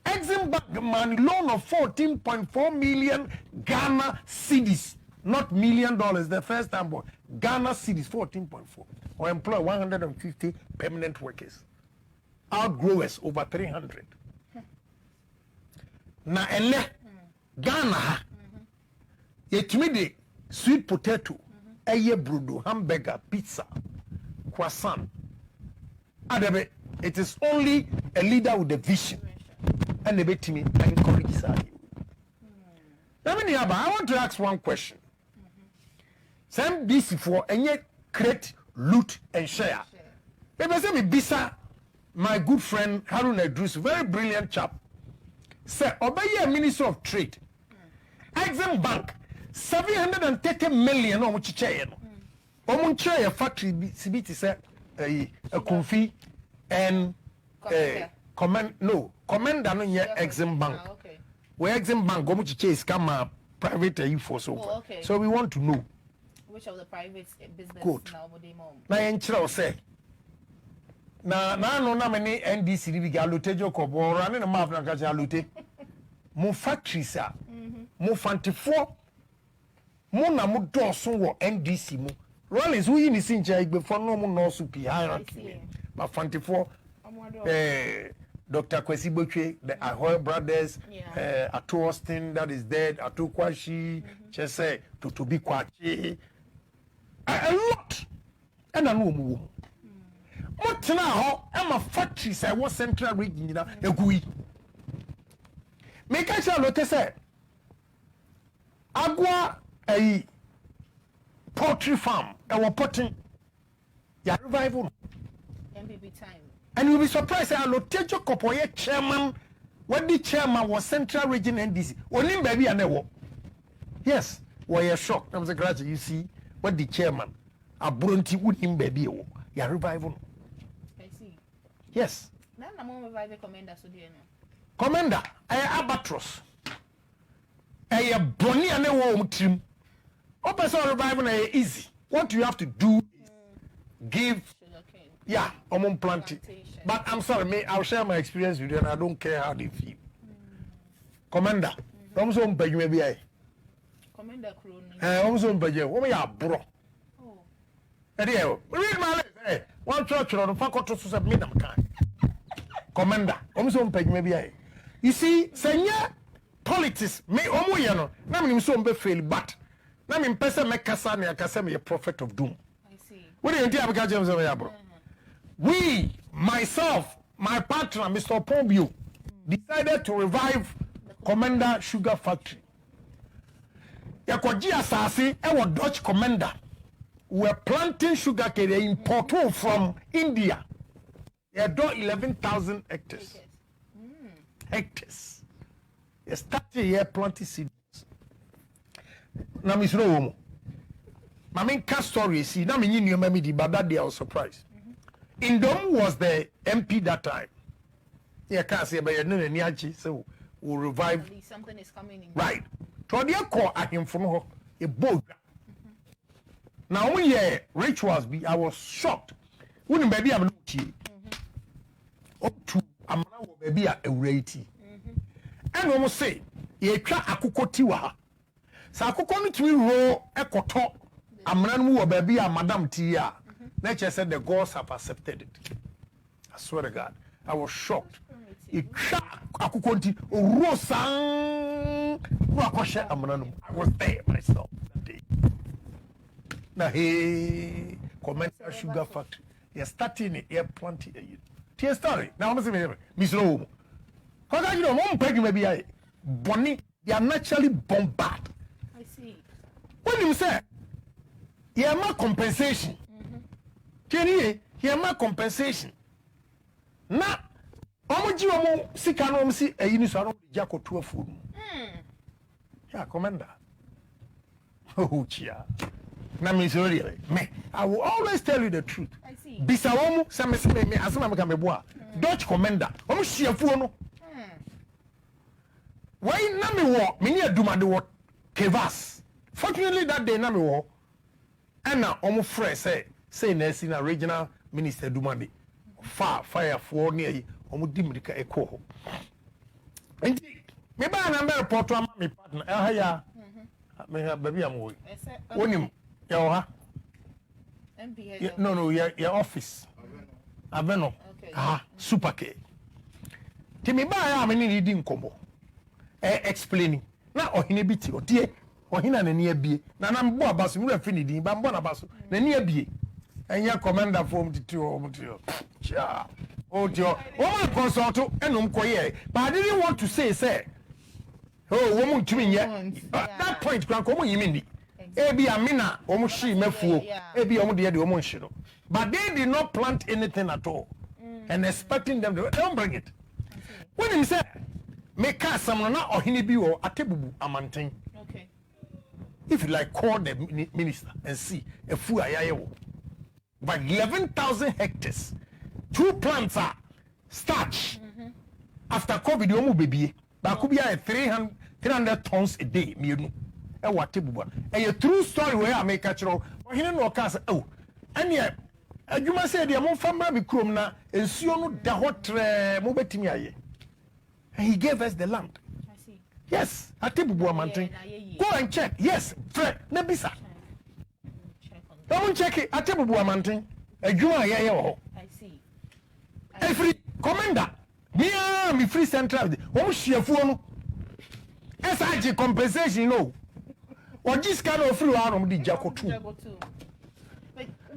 Exim Bank money loan of 14.4 million Ghana cedis, not $1 million the first time, but Ghana cedis 14.4, or employ 150 permanent workers, outgrowers over 300. Na ele Ghana yetimi sweet potato eye brudo hamburger pizza croissant adabe it is only a leader with a vision and the betimi encourage side. I want to ask one question. Some BC for and yet create loot and share. Maybe say me bisa my good friend Harun Idris, very brilliant chap. Say, obey Minister of Trade. Exim Bank, 730 million on which chair. On chair factory, CBT said a confi and commander no yet Exim Bank. Where Exim Bank, go much chase come up private for so. So we want to know which of the private business good. Now, na say. Na no na many NDC bi ga lotejo ko bo run na map na ka cha lote mo factories a mo fantifo mo na mo doso wo NDC mo Rollins we ni sincha igbe fo no mo no so pi hierarchy but fantifo Dr. Kwesi Botwe, the Ahoy brothers, Ato Austin that is dead, Ato Kwashi, Chese, Totobi Kwachi, a lot. And I know what now? I'm a factory, say, what central region, a gui. Make a shall look say Agua a poultry farm, our potting, ya revival. MPP time. And you'll be surprised, I'll take your corporate chairman. What the chairman was Central Region NDC. Only baby and never. Yes, why you're shocked. I was a graduate, you see, what the chairman, a brunty would him baby, your revival. I see. Yes. Now, I'm on revival commander, so do you know? Commander, I albatross. I brony and a warm trim. Open source revival is easy. What you have to do is give. Yeah, I'm planting. But I'm sorry, me, I'll share my experience with you and I don't care how they feel. Commander, I'm so maybe I. Commander Cronin. I'm so what are bro? Oh. Read my lips. Hey, one church on the faculty to submit them kind. Commander, I'm so maybe I. You see, senior politics, me, Omoyano, Namin so fail, but Namin Pesa Mekasani, I can say me a prophet of doom. I see. What do you think about James Bro? We, myself, my partner, Mr. Pombio, decided to revive Commander Sugar Factory. Yakoji Asasi, our Dutch commander, were planting sugar cane imported from India. They had done 11,000 hectares. Hectares. They started here planting seeds. Now, Miss Romo, my main cast story is, now me knew me but that day I was surprised. Indom was the MP that time. Yeah, can't say, but you're not so we'll revive. Something is coming in. Right. So they call at him from her a boat. Now, when yeah, rituals be, I was shocked. When baby I'm not up to a man baby a rate. And almost say, ye try a kukotiwa. So I could come to row a koto. A man who baby a Madame Tia. Nature said the gods have accepted it. I swear to God, I was shocked. I was there myself that day. Now, hey, Commander Sugar Factory. you're starting it, you're planting. Tia story. Now, I'm saying, Miss Lowe. Because you know, one peg maybe I bonnie, they are naturally bombard. I see. When you say, you have more compensation. Can you hear more compensation? Now, how much you want to see a uniform jack or two of food? Yeah, Commander. Oh, chia. Now, Miss Oriole, me, I will always tell you the truth. I see. Bisawomu, some me, as I'm a boy. Dutch Commander, almost sheer phone. Why Nami war, many a duma do what Kevas. Fortunately, that day Nami war, and now almost fresh say Nelson, a regional minister Dumandi. Fire for near almost Dimrika Echo. And maybe I'm a report to my partner, Elhaya. May have baby, I'm going. When you, no, your office. Aveno. Super K. Timmy by how many reading combo? Explaining. Now, or in a bit or dear, or in a near be. Nanam Boabas, we are finishing, but Bonabas, the near be. And your commander formed the two. Cha. Oh, dear. Oh, consulto, and umquay. But I didn't want to say, oh, woman to me yet. At that point, Crancomo, you mean. Ebi Amina, almost she mefu, Ebi Omodia the Omonshino. But they did not plant anything at all. And expecting them to don't bring it. When he said, make us some or hinibi or a tebu amantin. Okay. If you like, call the minister and see a full ayayo. But 11,000 hectares, 2 plants are starch. After COVID, you will be, but could be 300 tons a day. What tebu? A true story where I make catch or he no cast. Oh, and yet. You must say the among family crumna and Siono da hot mobetimia. And he gave us the land. I see. Yes, at Tibu Mountain. Go and check. Yes, Fred, Nebisa. Don't check it at Tibu Mountain. A Juma, I see. Every commander, me free central. Oh, she a phone. SIG compensation, no. Or just kind of free out of the Jaco too.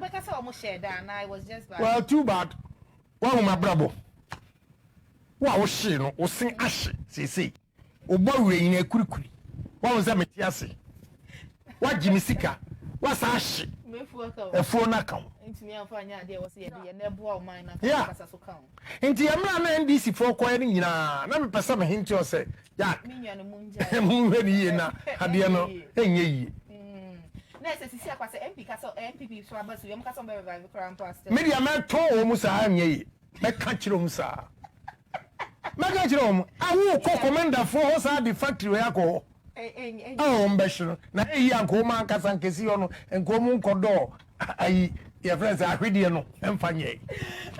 Because I almost shared that, and I was just bad. Well, too bad. One my bravo. What was she? No, was sing ash. See. O boy in a kurikuri. What was that Metiasi? What Jimmy Sika? What's ash? A phone account. Into me, I'll find out there was a never mine. Yeah. Into your man and DC for quieting you know. Never pass some hint to say, Jack. Moon ready na. Hadiano. Hey. Necessary was MP Castle MPP so about you can revive the crown pastor. Media man told Musa ye. Make country room, sir. Make country room. I will call commander for us at the factory. Oh, Mbeshon. Now, young Coman Casan Casion and Comun Codo. Your friends are ready and funny.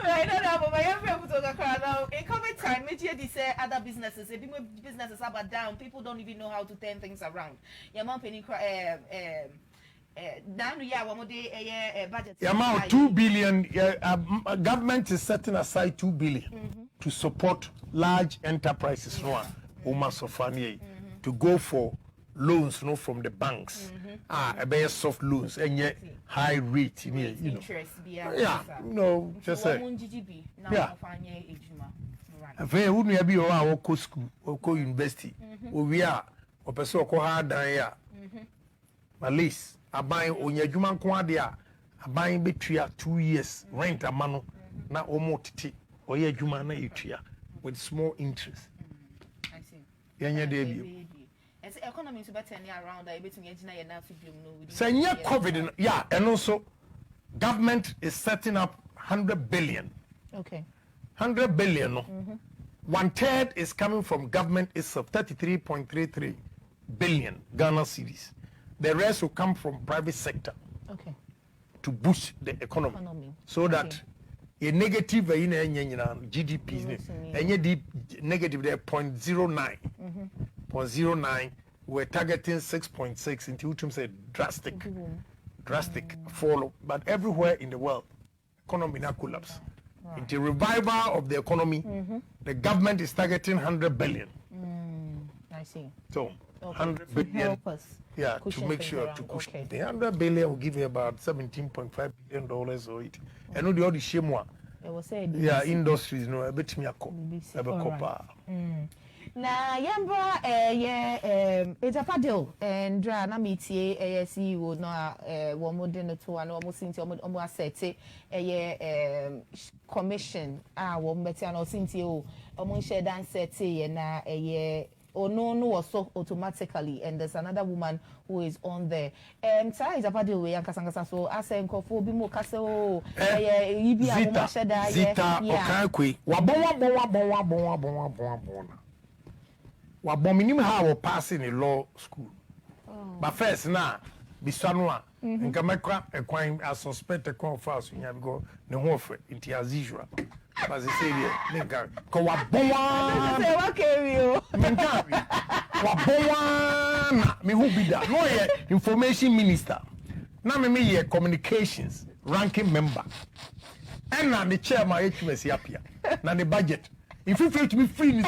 I don't know, but my friend was now. In COVID time, media say other businesses, businesses are down. People don't even know how to turn things around. Your mom penny down here, one more day budget. The amount 2 billion. Government is setting aside 2 billion to support large enterprises. No, to go for loans, from the banks. A very soft loans and yet high rate. You know. Yeah, no, just say. Yeah. Very wouldn't you be our school or university? We are or person hard than at least. A buying on your Juman Quadia, a buying between 2 years, rent a mano, na almost or your Jumana Utria with small interest. I see. Yanya debut. And the economy is better around. I bet you enough to do. Say, COVID, yeah, and also government is setting up 100 billion. Okay. 100 billion. 1/3 is coming from government itself, 33.33 billion Ghana cedis. The rest will come from private sector. Okay. To boost the economy. So that a negative in GDP, and negative there 0.09. 0.09, we're targeting 6.6 into which say drastic fall. But everywhere in the world, economy now collapse. Right. Into revival of the economy, the government is targeting 100 billion. I see. So 100 billion. Help us. Yeah, to make sure to cushion. The 100 billion will give you about $17.5 billion or it. And no, the other shame one. Yeah, industries, no, a bit me a cop. Na yamba Agyapong and dra na metie CEO no wo modern to an almost sinti omo asset commission wo mbeti na sinti o omo share dan set na no was so automatically, and there's another woman who is on there. Sai Agyapong we yankasangasa so asenkofo bi mo kase o ibi a mo sheda Zita okankwe wabon wabominim how we passing in law school. But first now bisanwa nka mekwa ekwan I suspect a con fast nya because the whole into as usual. But they say nka ko wabon say what carry you menka wabon me who be that no ye information minister na me ye communications ranking member and na the chairman HMS apia na the budget. If you feel to be free, they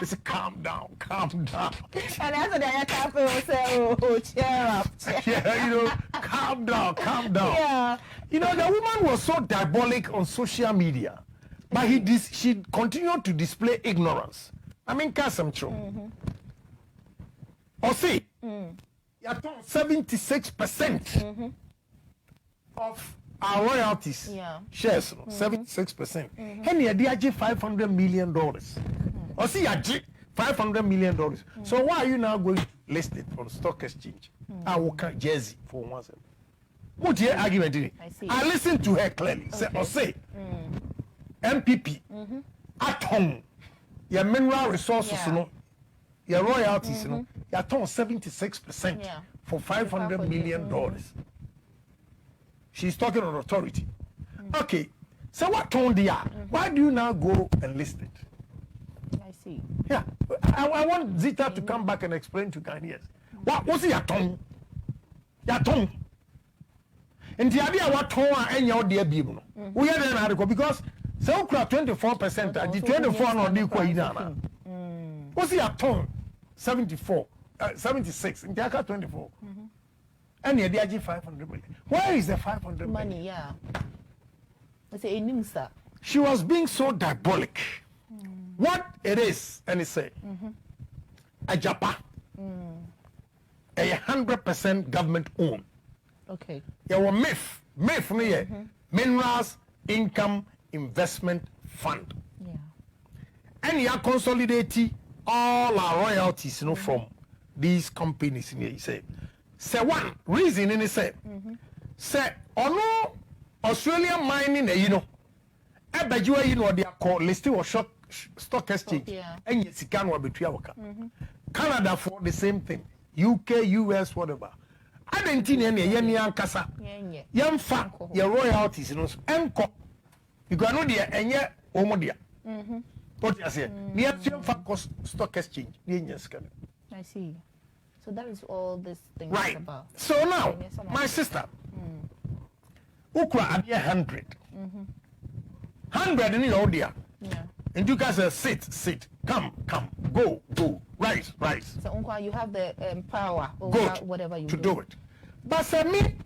say calm down. And that's what I cafe will say, oh, cheer up. Yeah, you know, calm down. Yeah. You know, the woman was so diabolic on social media, but she continued to display ignorance. I mean, Kasamcho. Or see, you're 76% of our royalties shares 76%. And you had $500 million. Or see, you $500 million. So why are you now going to list it on stock exchange? I will count Jersey for once. What your argument is? I listened to her clearly. Say, MPP at home, your mineral resources, your royalties, you're 76% for $500 million. She's talking on authority. Okay, so what tone they are? Why do you now go and list it? I see. Yeah, I want Zita to come back and explain to Ghanaians. What's your tone? Your tone. And the idea what tone and your dear people. We had an article because so 24%, the 24 not equal ina. What's your tone? 74, 76, in the 24. And the DG 500 million. Where is the 500 million? Money, yeah. It's a NIMSA. She was being so diabolic. What it is, and it say, Agyapong, 100% government owned. Okay. There were MIF, Minerals Income Investment Fund. Yeah. And you are consolidating all our royalties, from these companies. He said. Say one reason in it say no Australian mining they are called listing or stock exchange and yes between Canada for the same thing, UK, US, whatever. I didn't think any kasa young fa your royalties enko because no there and yet omodia what you say near stock exchange. I see. So that is all this thing is about. So now, my sister, Ukra at 100. 100 in your dear. Yeah. And you guys say, sit, come, go, rise. So Unkwa, you have the power over whatever you do it. But for me,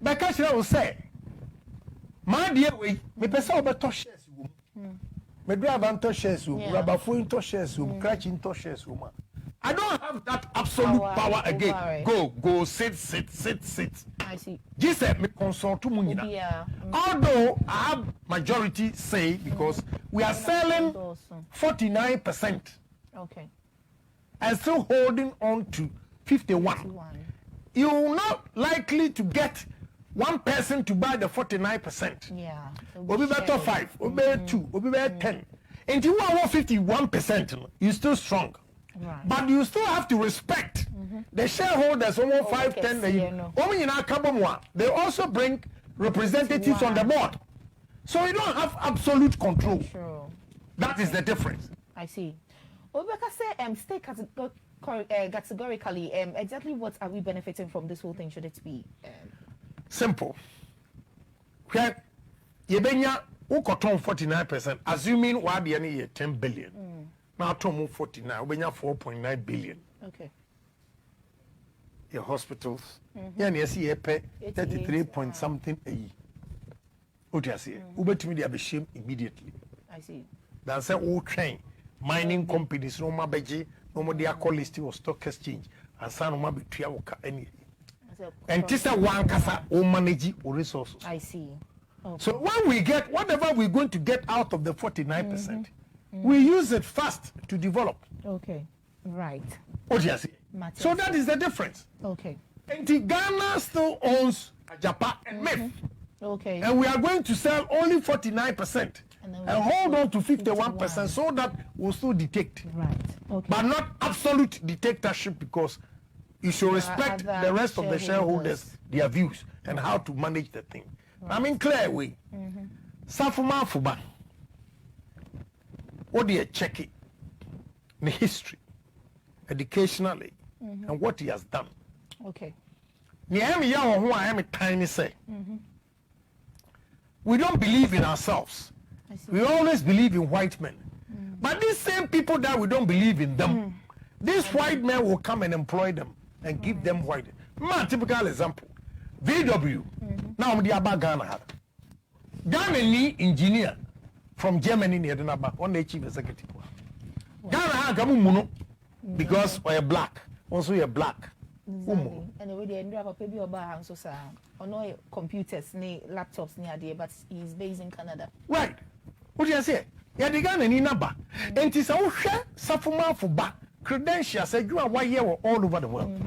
because I will say, my dear way, me pesa obeto shares me drive and touch shares rubber phone touch shares crashing touch shares I don't have that absolute power again. Go, sit. I see. This me consult to Munina. Although I have majority say because we are selling 49%. Okay. And still holding on to 51. You're not likely to get one person to buy the 49%. Yeah. We'll be better 5, we'll be 2, we'll be better 10. And you want 51%, you're still strong. Right. But you still have to respect the shareholders, almost 5, 10. They also bring representatives on the board. So you don't have absolute control. Sure. That is the difference. I see. Obeka say stay categorically, exactly what are we benefiting from this whole thing? Should it be simple? When you benya ukoton 49%, assuming what the 10 billion. Now Tomu 49, we have 4.9 billion. Okay. Your hospitals. Yeah, you see a pay 33 point something a year. What you say? Uber to me they have shame immediately. I see. That's a all train. Mining companies, no more beji, no more their call list or stock exchange. And some more be any. And this is one kasa or manage or resources. I see. Okay. So when we get whatever we're going to get out of the 49%, we use it fast to develop. Okay. Right. What you see? So that is the difference. Okay. And Ghana still owns Agyapong and MIF. Okay. And we are going to sell only 49% and hold on to 51% so that we'll still detect. Right. Okay. But not absolute dictatorship, because you should respect the rest of the shareholders, their views, and how to manage the thing. Right. I mean, clear way. Safuma Fuba. What do you check it? The history, educationally, and what he has done. Okay. I am a tiny say. We don't believe in ourselves. We always believe in white men. But these same people that we don't believe in them, these white men will come and employ them and give them white. My typical example, VW. Now I'm the Abba Ghana. Ghana ni engineer from Germany near the Naba, one the chief executive. Ghana ha kamu muno because we're black. Also you're black. Exactly. And the way they end up maybe about so sir. Or no computers, ni laptops ni idea, but he's based in Canada. Right. What do you say? Yeah, the Ghana ni naba. And it's all share Safuma for back credentials. You are why here all over the world.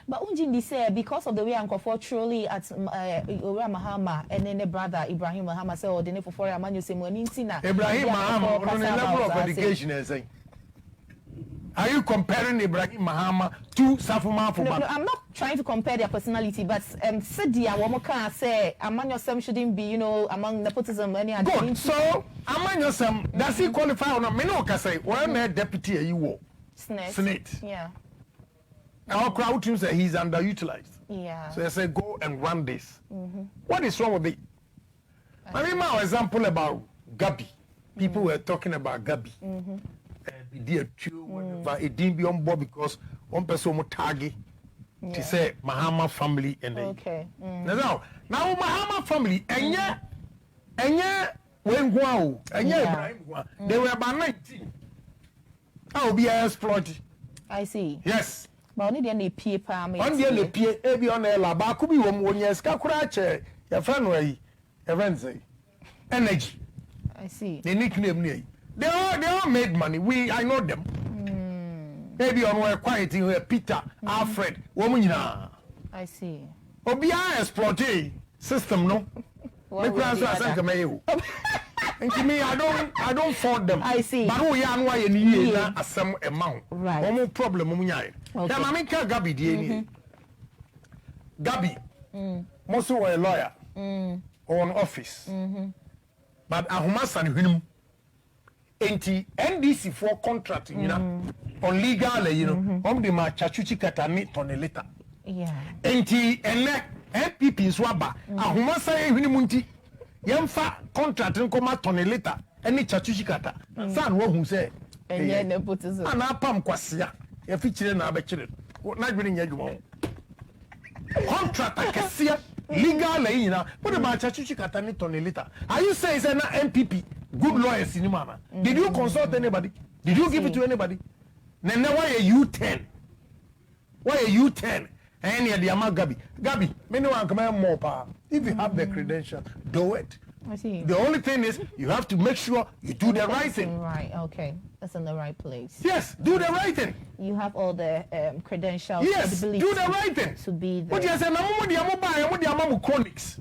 But Unjindi say because of the way Uncle for truly at Mahama and then the brother Ibrahim Mahama say, oh, the name for a man you say money Ibrahim Mahama on the level of education is saying. Are you comparing Ibrahim Mahama to Safuma Fuba? No, I'm not trying to compare their personality, but Sedia Wamoka say among yourself shouldn't be, you know, among nepotism any other. Good. So among yourself, does he qualify or not? Menoka say, one deputy you were. Senate. Yeah. Our crowd team say he's underutilized. Yeah. So they say go and run this. What is wrong with it? I mean, my example about Gabi. People were talking about Gabi. It didn't be on board because one person would tag to say Mahama family and okay. Now Mahama family and when wow and they were about 19. I will be exploited. I see. Yes. But only the paper. On the PA, every on a lab, could be 1 year, Scacrache, your friend way, energy. I see. They nickname me. They all made money. I know them. Maybe on where quiet here, Peter, Alfred, woman. I see. Obia exploit system, no. And to me, I don't fault them. I see. But we are why any some amount. Right. No problem. Okay. Gabi DNA. Gabi. Most of a lawyer or an office. But Ahumasan Hinum. Enti NDC for contract, you know, on legal, you know, on the machachuchi katani tonelita. Yeah. Enti MPP swaba. Ahumasa hinimunti. Yemfa contract nkoma tonelita. Any chachuchi kata. San wo hu say. Enye nepotism. Ana pam kwasia. Ya fichire na abechire. Na dwene nya dwuma. Contract akasia legal you know. What about chachuchi kata ni tonelita? Are you saying say na MPP good lawyers in Mana? Did you consult anybody? Did you give it to anybody? Then why are you 10? Why are you 10? And the Gabi. Gabi, many one come more power. If you have the credential, do it. I see. The only thing is you have to make sure you do the right thing. Right, okay. That's in the right place. Yes, do the right thing. You have all the credentials. Yes, do the right thing. To be there. What you say, I'm chronics.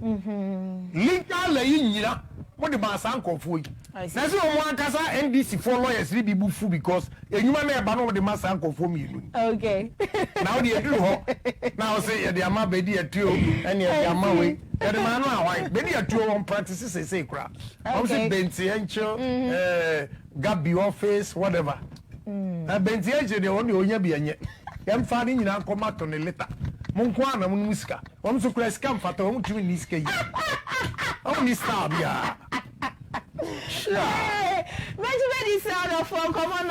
Legal, what the mass uncle for you? That's why one casa NDC for lawyers really be full because you man never the mass uncle for me. Okay. Now the do now say the ama bedi a two and the ama way. The man why bedi a two on practices say crap. I'm saying Bentiencho, Gabi office, whatever. Bentiencho the only onya be anye. Yam finding in come out on a letter. Monkwana Muska. I'm so close come for to niske. Only stab ya. Benjamin is come on,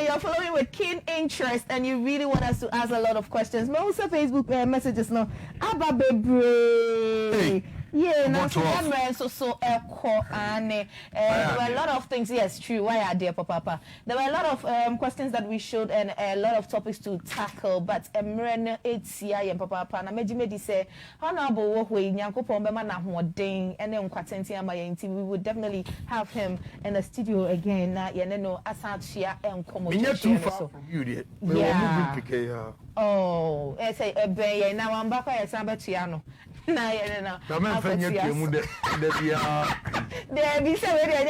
you're following with keen interest and you really want us to ask a lot of questions. But also Facebook messages now. Abba Bebre. Yeah, now so echo and there were a lot of things. Yes, true. Why are there, Papa? There were a lot of questions that we showed and a lot of topics to tackle. But Mren HCI and Papa na Medi say honorable we Nyankopon bema na hoden and then kwatenti amaye we would definitely have him in the studio again. Na ye no asachia enkomo. Too far from you there. Yeah. Oh, I say ebe na wambaka ya samba tiano. Na ye na. There be so many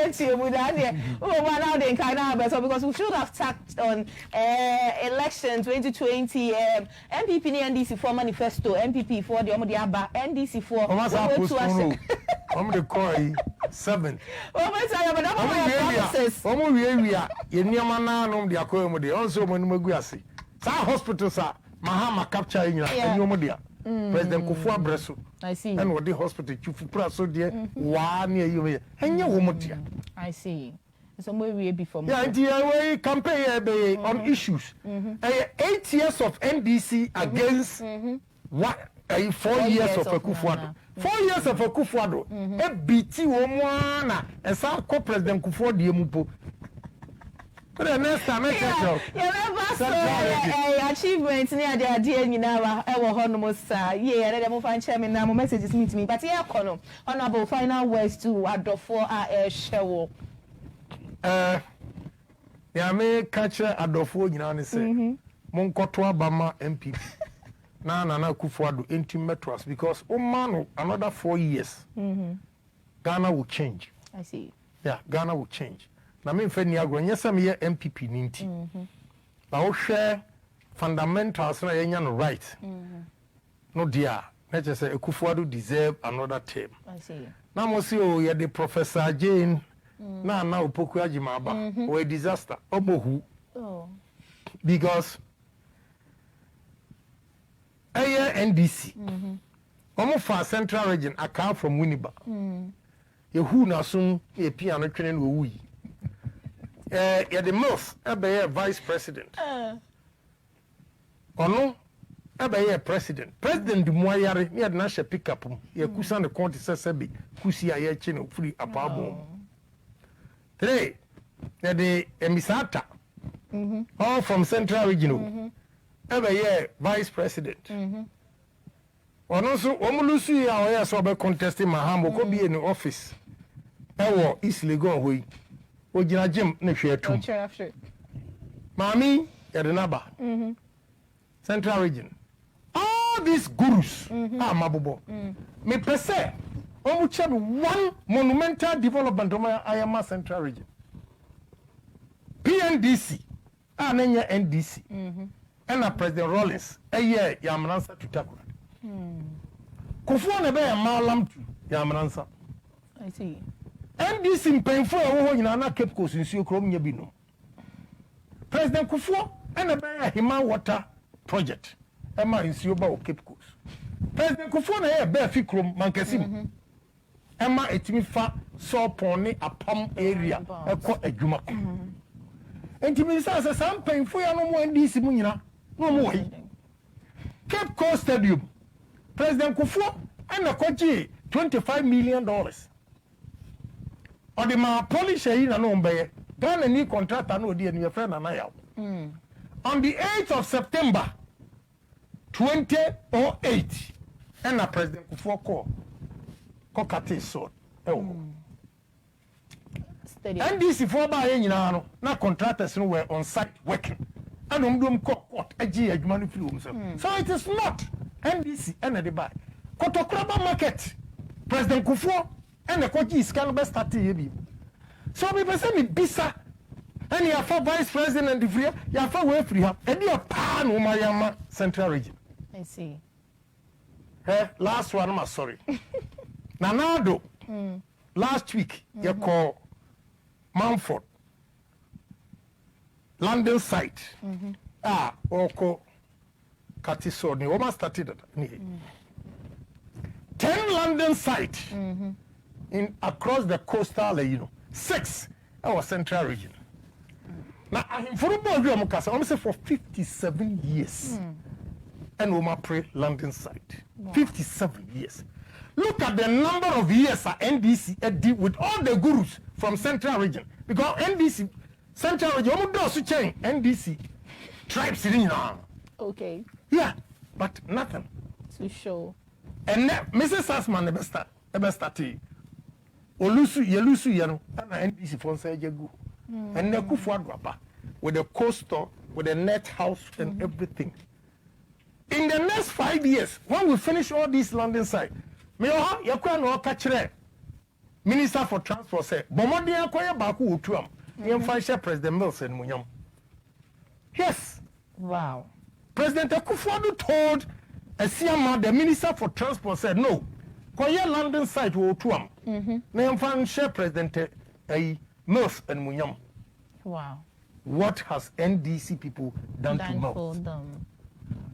because we should have tacked on election 2020 MPP NDC for manifesto MPP for the Omodiaba NDC for the coin 7. Hospitals are Mahama capture in President Kufuor Bresu. I see. And what the hospital Chufu so dear 1 year and your woman. I see. So we before. Yeah, the campaign on issues. 8 years of NDC against what 4 years of a Kufuor. 4 years of a Kufuor. A BT woman and some co-president Kufuor Diemupo. The next time achievements near the idea in our almost yeah, let them find chairman now messages meet me. But yeah, honorable final words to adopt for our show. Yeah, may catch a adofo, you know, say Monkotoa Bama MPP. Na Kufuor intimate trust because man another 4 years. Ghana will change. I see. Yeah, Ghana will change. Na me mfa ni agro nyesa me MPP ninti na wo hwe fundamentals na yenya no right no dia na che say Kufuor deserve another term. I see. Na mo si o ye the Professor Jane na Opoku Agimaba o a disaster obohu. Oh, because NDC almost for Central Region account from Winneba ye who na sum ye piano twene no wu yeah, the most vice president. Ono president. President du moyare ni adna she pick up. Ye kusa ne konti sesebi. Kusi aye chino free apabo. Today, the emisata. All from Central Regional. Vice president. Ono so omulusu ya oya so be contesting mahamo ko be in office. Ewo East Legon hoyi. Ojina Jim ne hwetu. Mami Yadenaba. Central Region. All these gurus are mabobo. Me pese omuche one monumental development of Ayama Central Region. PNDC nenya NDC. And President Rollins yamransa tutakura. Kufuor ne be malam tu yamransa. I see. NDC mpemfo wo nyina na Cape Coast nsuo krom nya bi no. President Kufuor and a Hima water project. Emma nsuo ba o Cape Coast. President Kufuor na ye be fi krom mankasim. Emma etimi fa so pon apam area ekọ adwuma ko. Entimi sa sam mpemfo ya no mo NDC mu nyina no mo yi. Cape Coast Stadium. President Kufuor and a koji $25 million. Or the ma polish na no mbe Ghana ni contractor no di your friend na yaw. On the 8th of September 2008 and a President Kufuor kokate so NDC for ba nyina no na contractors no were on site working and court agi adwuma no free themselves. So it is not NDC and the buy Kotokraba market President Kufuor and the koji scan best start here. So me person me bisa and you for vice president and the free you for way free and you pan Umayama Central Region. I see. Last one I'm sorry. Nanado last week you call Mumford London site oko Katiso ni almost started that 10 London site in across the coastal 6 our Central Region Now, for the boy, I'm say for 57 years. And we pray London site. 57 years. Look at the number of years at NDC with all the gurus from Central Region. Because NDC, Central Region, NDC tribes in now. Okay. Yeah, but nothing. To show. And Mrs. Sassman never started. Olusu, Yelusu, Yano, and NDC for Sajagu. And Nekufu Adwapa with the coaster, with the net house and everything. In the next 5 years, when we finish all these London side, Minister for Transport said, Bomodi akoya baku utuam. Yemfa President Mills and Munyam. Yes. Wow. President Akufo-Addo told Esiama, the Minister for Transport, said no. Koya London site will utuam. Yemfa share President Mills and Munyam. Wow. What has NDC people done to Mills?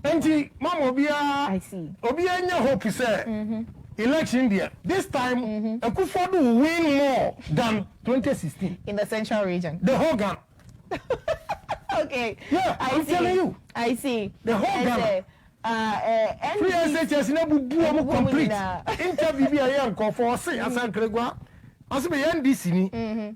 Enti mama obia I see. Obia nya hope say election there. This time Akufo-Addo will win more than 2016 in the Central Region. The whole Ghana. Okay. Yeah, I'm telling you. I see. The whole Ghana. Free SHS na bubu complete. Interview bi ayan ko for say asan kregwa. Aso be NDC ni.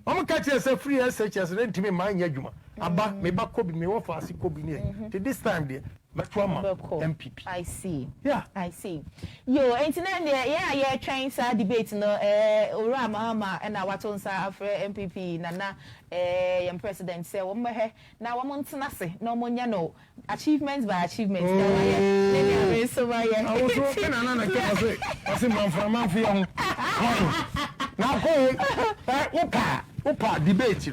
Omo ka che say free SHS na ntimi man nya adwuma. Aba me ba kobi me wo fa ase kobi ni. To this time there MPP. I see. Yeah. I see. Yo, internet yeah, trying sa debate no Ora Mahama and Awaton sa after MPP nana young president say wo mhe na wo montena se no monya no achievements by achievements na why so why I was hoping nana ke say ase man fi on na ko opa debate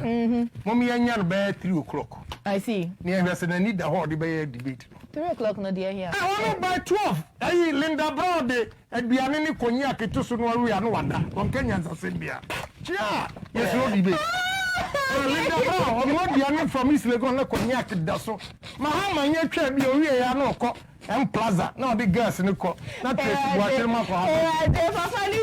mommy anya no be 3 o'clock. I see. Near person I need the whole debate. 3 o'clock no dear here. I want by 12. Hey, Linda Brown, and be an any cognac to soon we are no wonder. From Kenyans are saying, yeah, yes, no debate. Linda Brown, I'm not the only from East Legon cognac to so. Mahama, you can't be a no cock and plaza. No, the girls in the court. Not what your mother.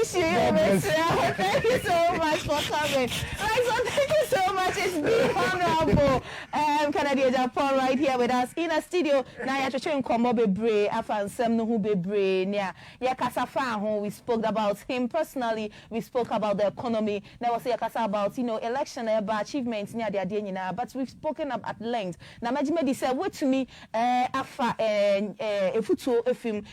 Thank you so much for coming. So thank you so much. It's the honorable Canadian Agyapong right here with us in a studio. Now you're trying to come up with Bray. I found some who be Bray. Yeah, Kasafa. We spoke about him personally. We spoke about the economy. Now we say about election achievements near the idea. But we've spoken at length. Now Majimedi said, "What to me?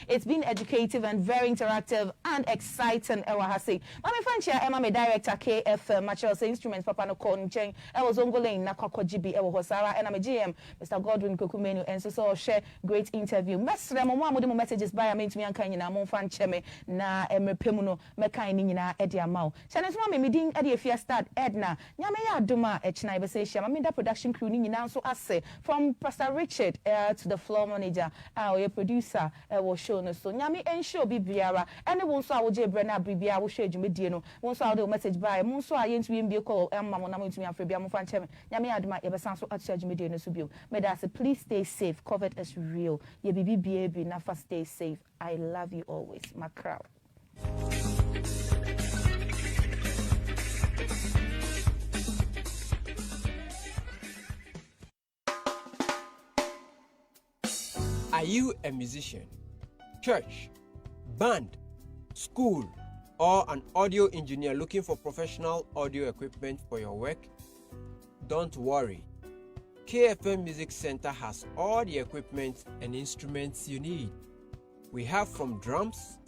It's been educative and very interactive and exciting." Mami Fanchia, Emma, director KF Materials Instruments, Papa no Koncheng. I was ongoing na GB. I was Hosara, and I'm a GM, Mr. Godwin Kokumenu, and so share great interview. Mestre, mo messages by a mean to me and Kanyana, Mon Fancheme, na Emre Pemuno, Mekainina, Edia Mau. Channels Mammy, meeting Eddie Fia start Edna, Yamea Duma, Echna, Besation. I mean, that production crew, now so I say, from Pastor Richard to the floor manager, our producer was shown. So, Yami and show Bibiara, and the one saw Brenna Bibia will share Jumidiano, one saw the message by Monso, I ain't to be a call, and Mamma to me and Fabia Monfanchem, Yami Adma, ever sounds so at Jumidiano Subio. May I say, please stay safe, COVID is real. Ye baby, Nafa stay safe. I love you always, my crowd. Are you a musician, church, band, school, or an audio engineer looking for professional audio equipment for your work? Don't worry. KFM Music Center has all the equipment and instruments you need. We have from drums,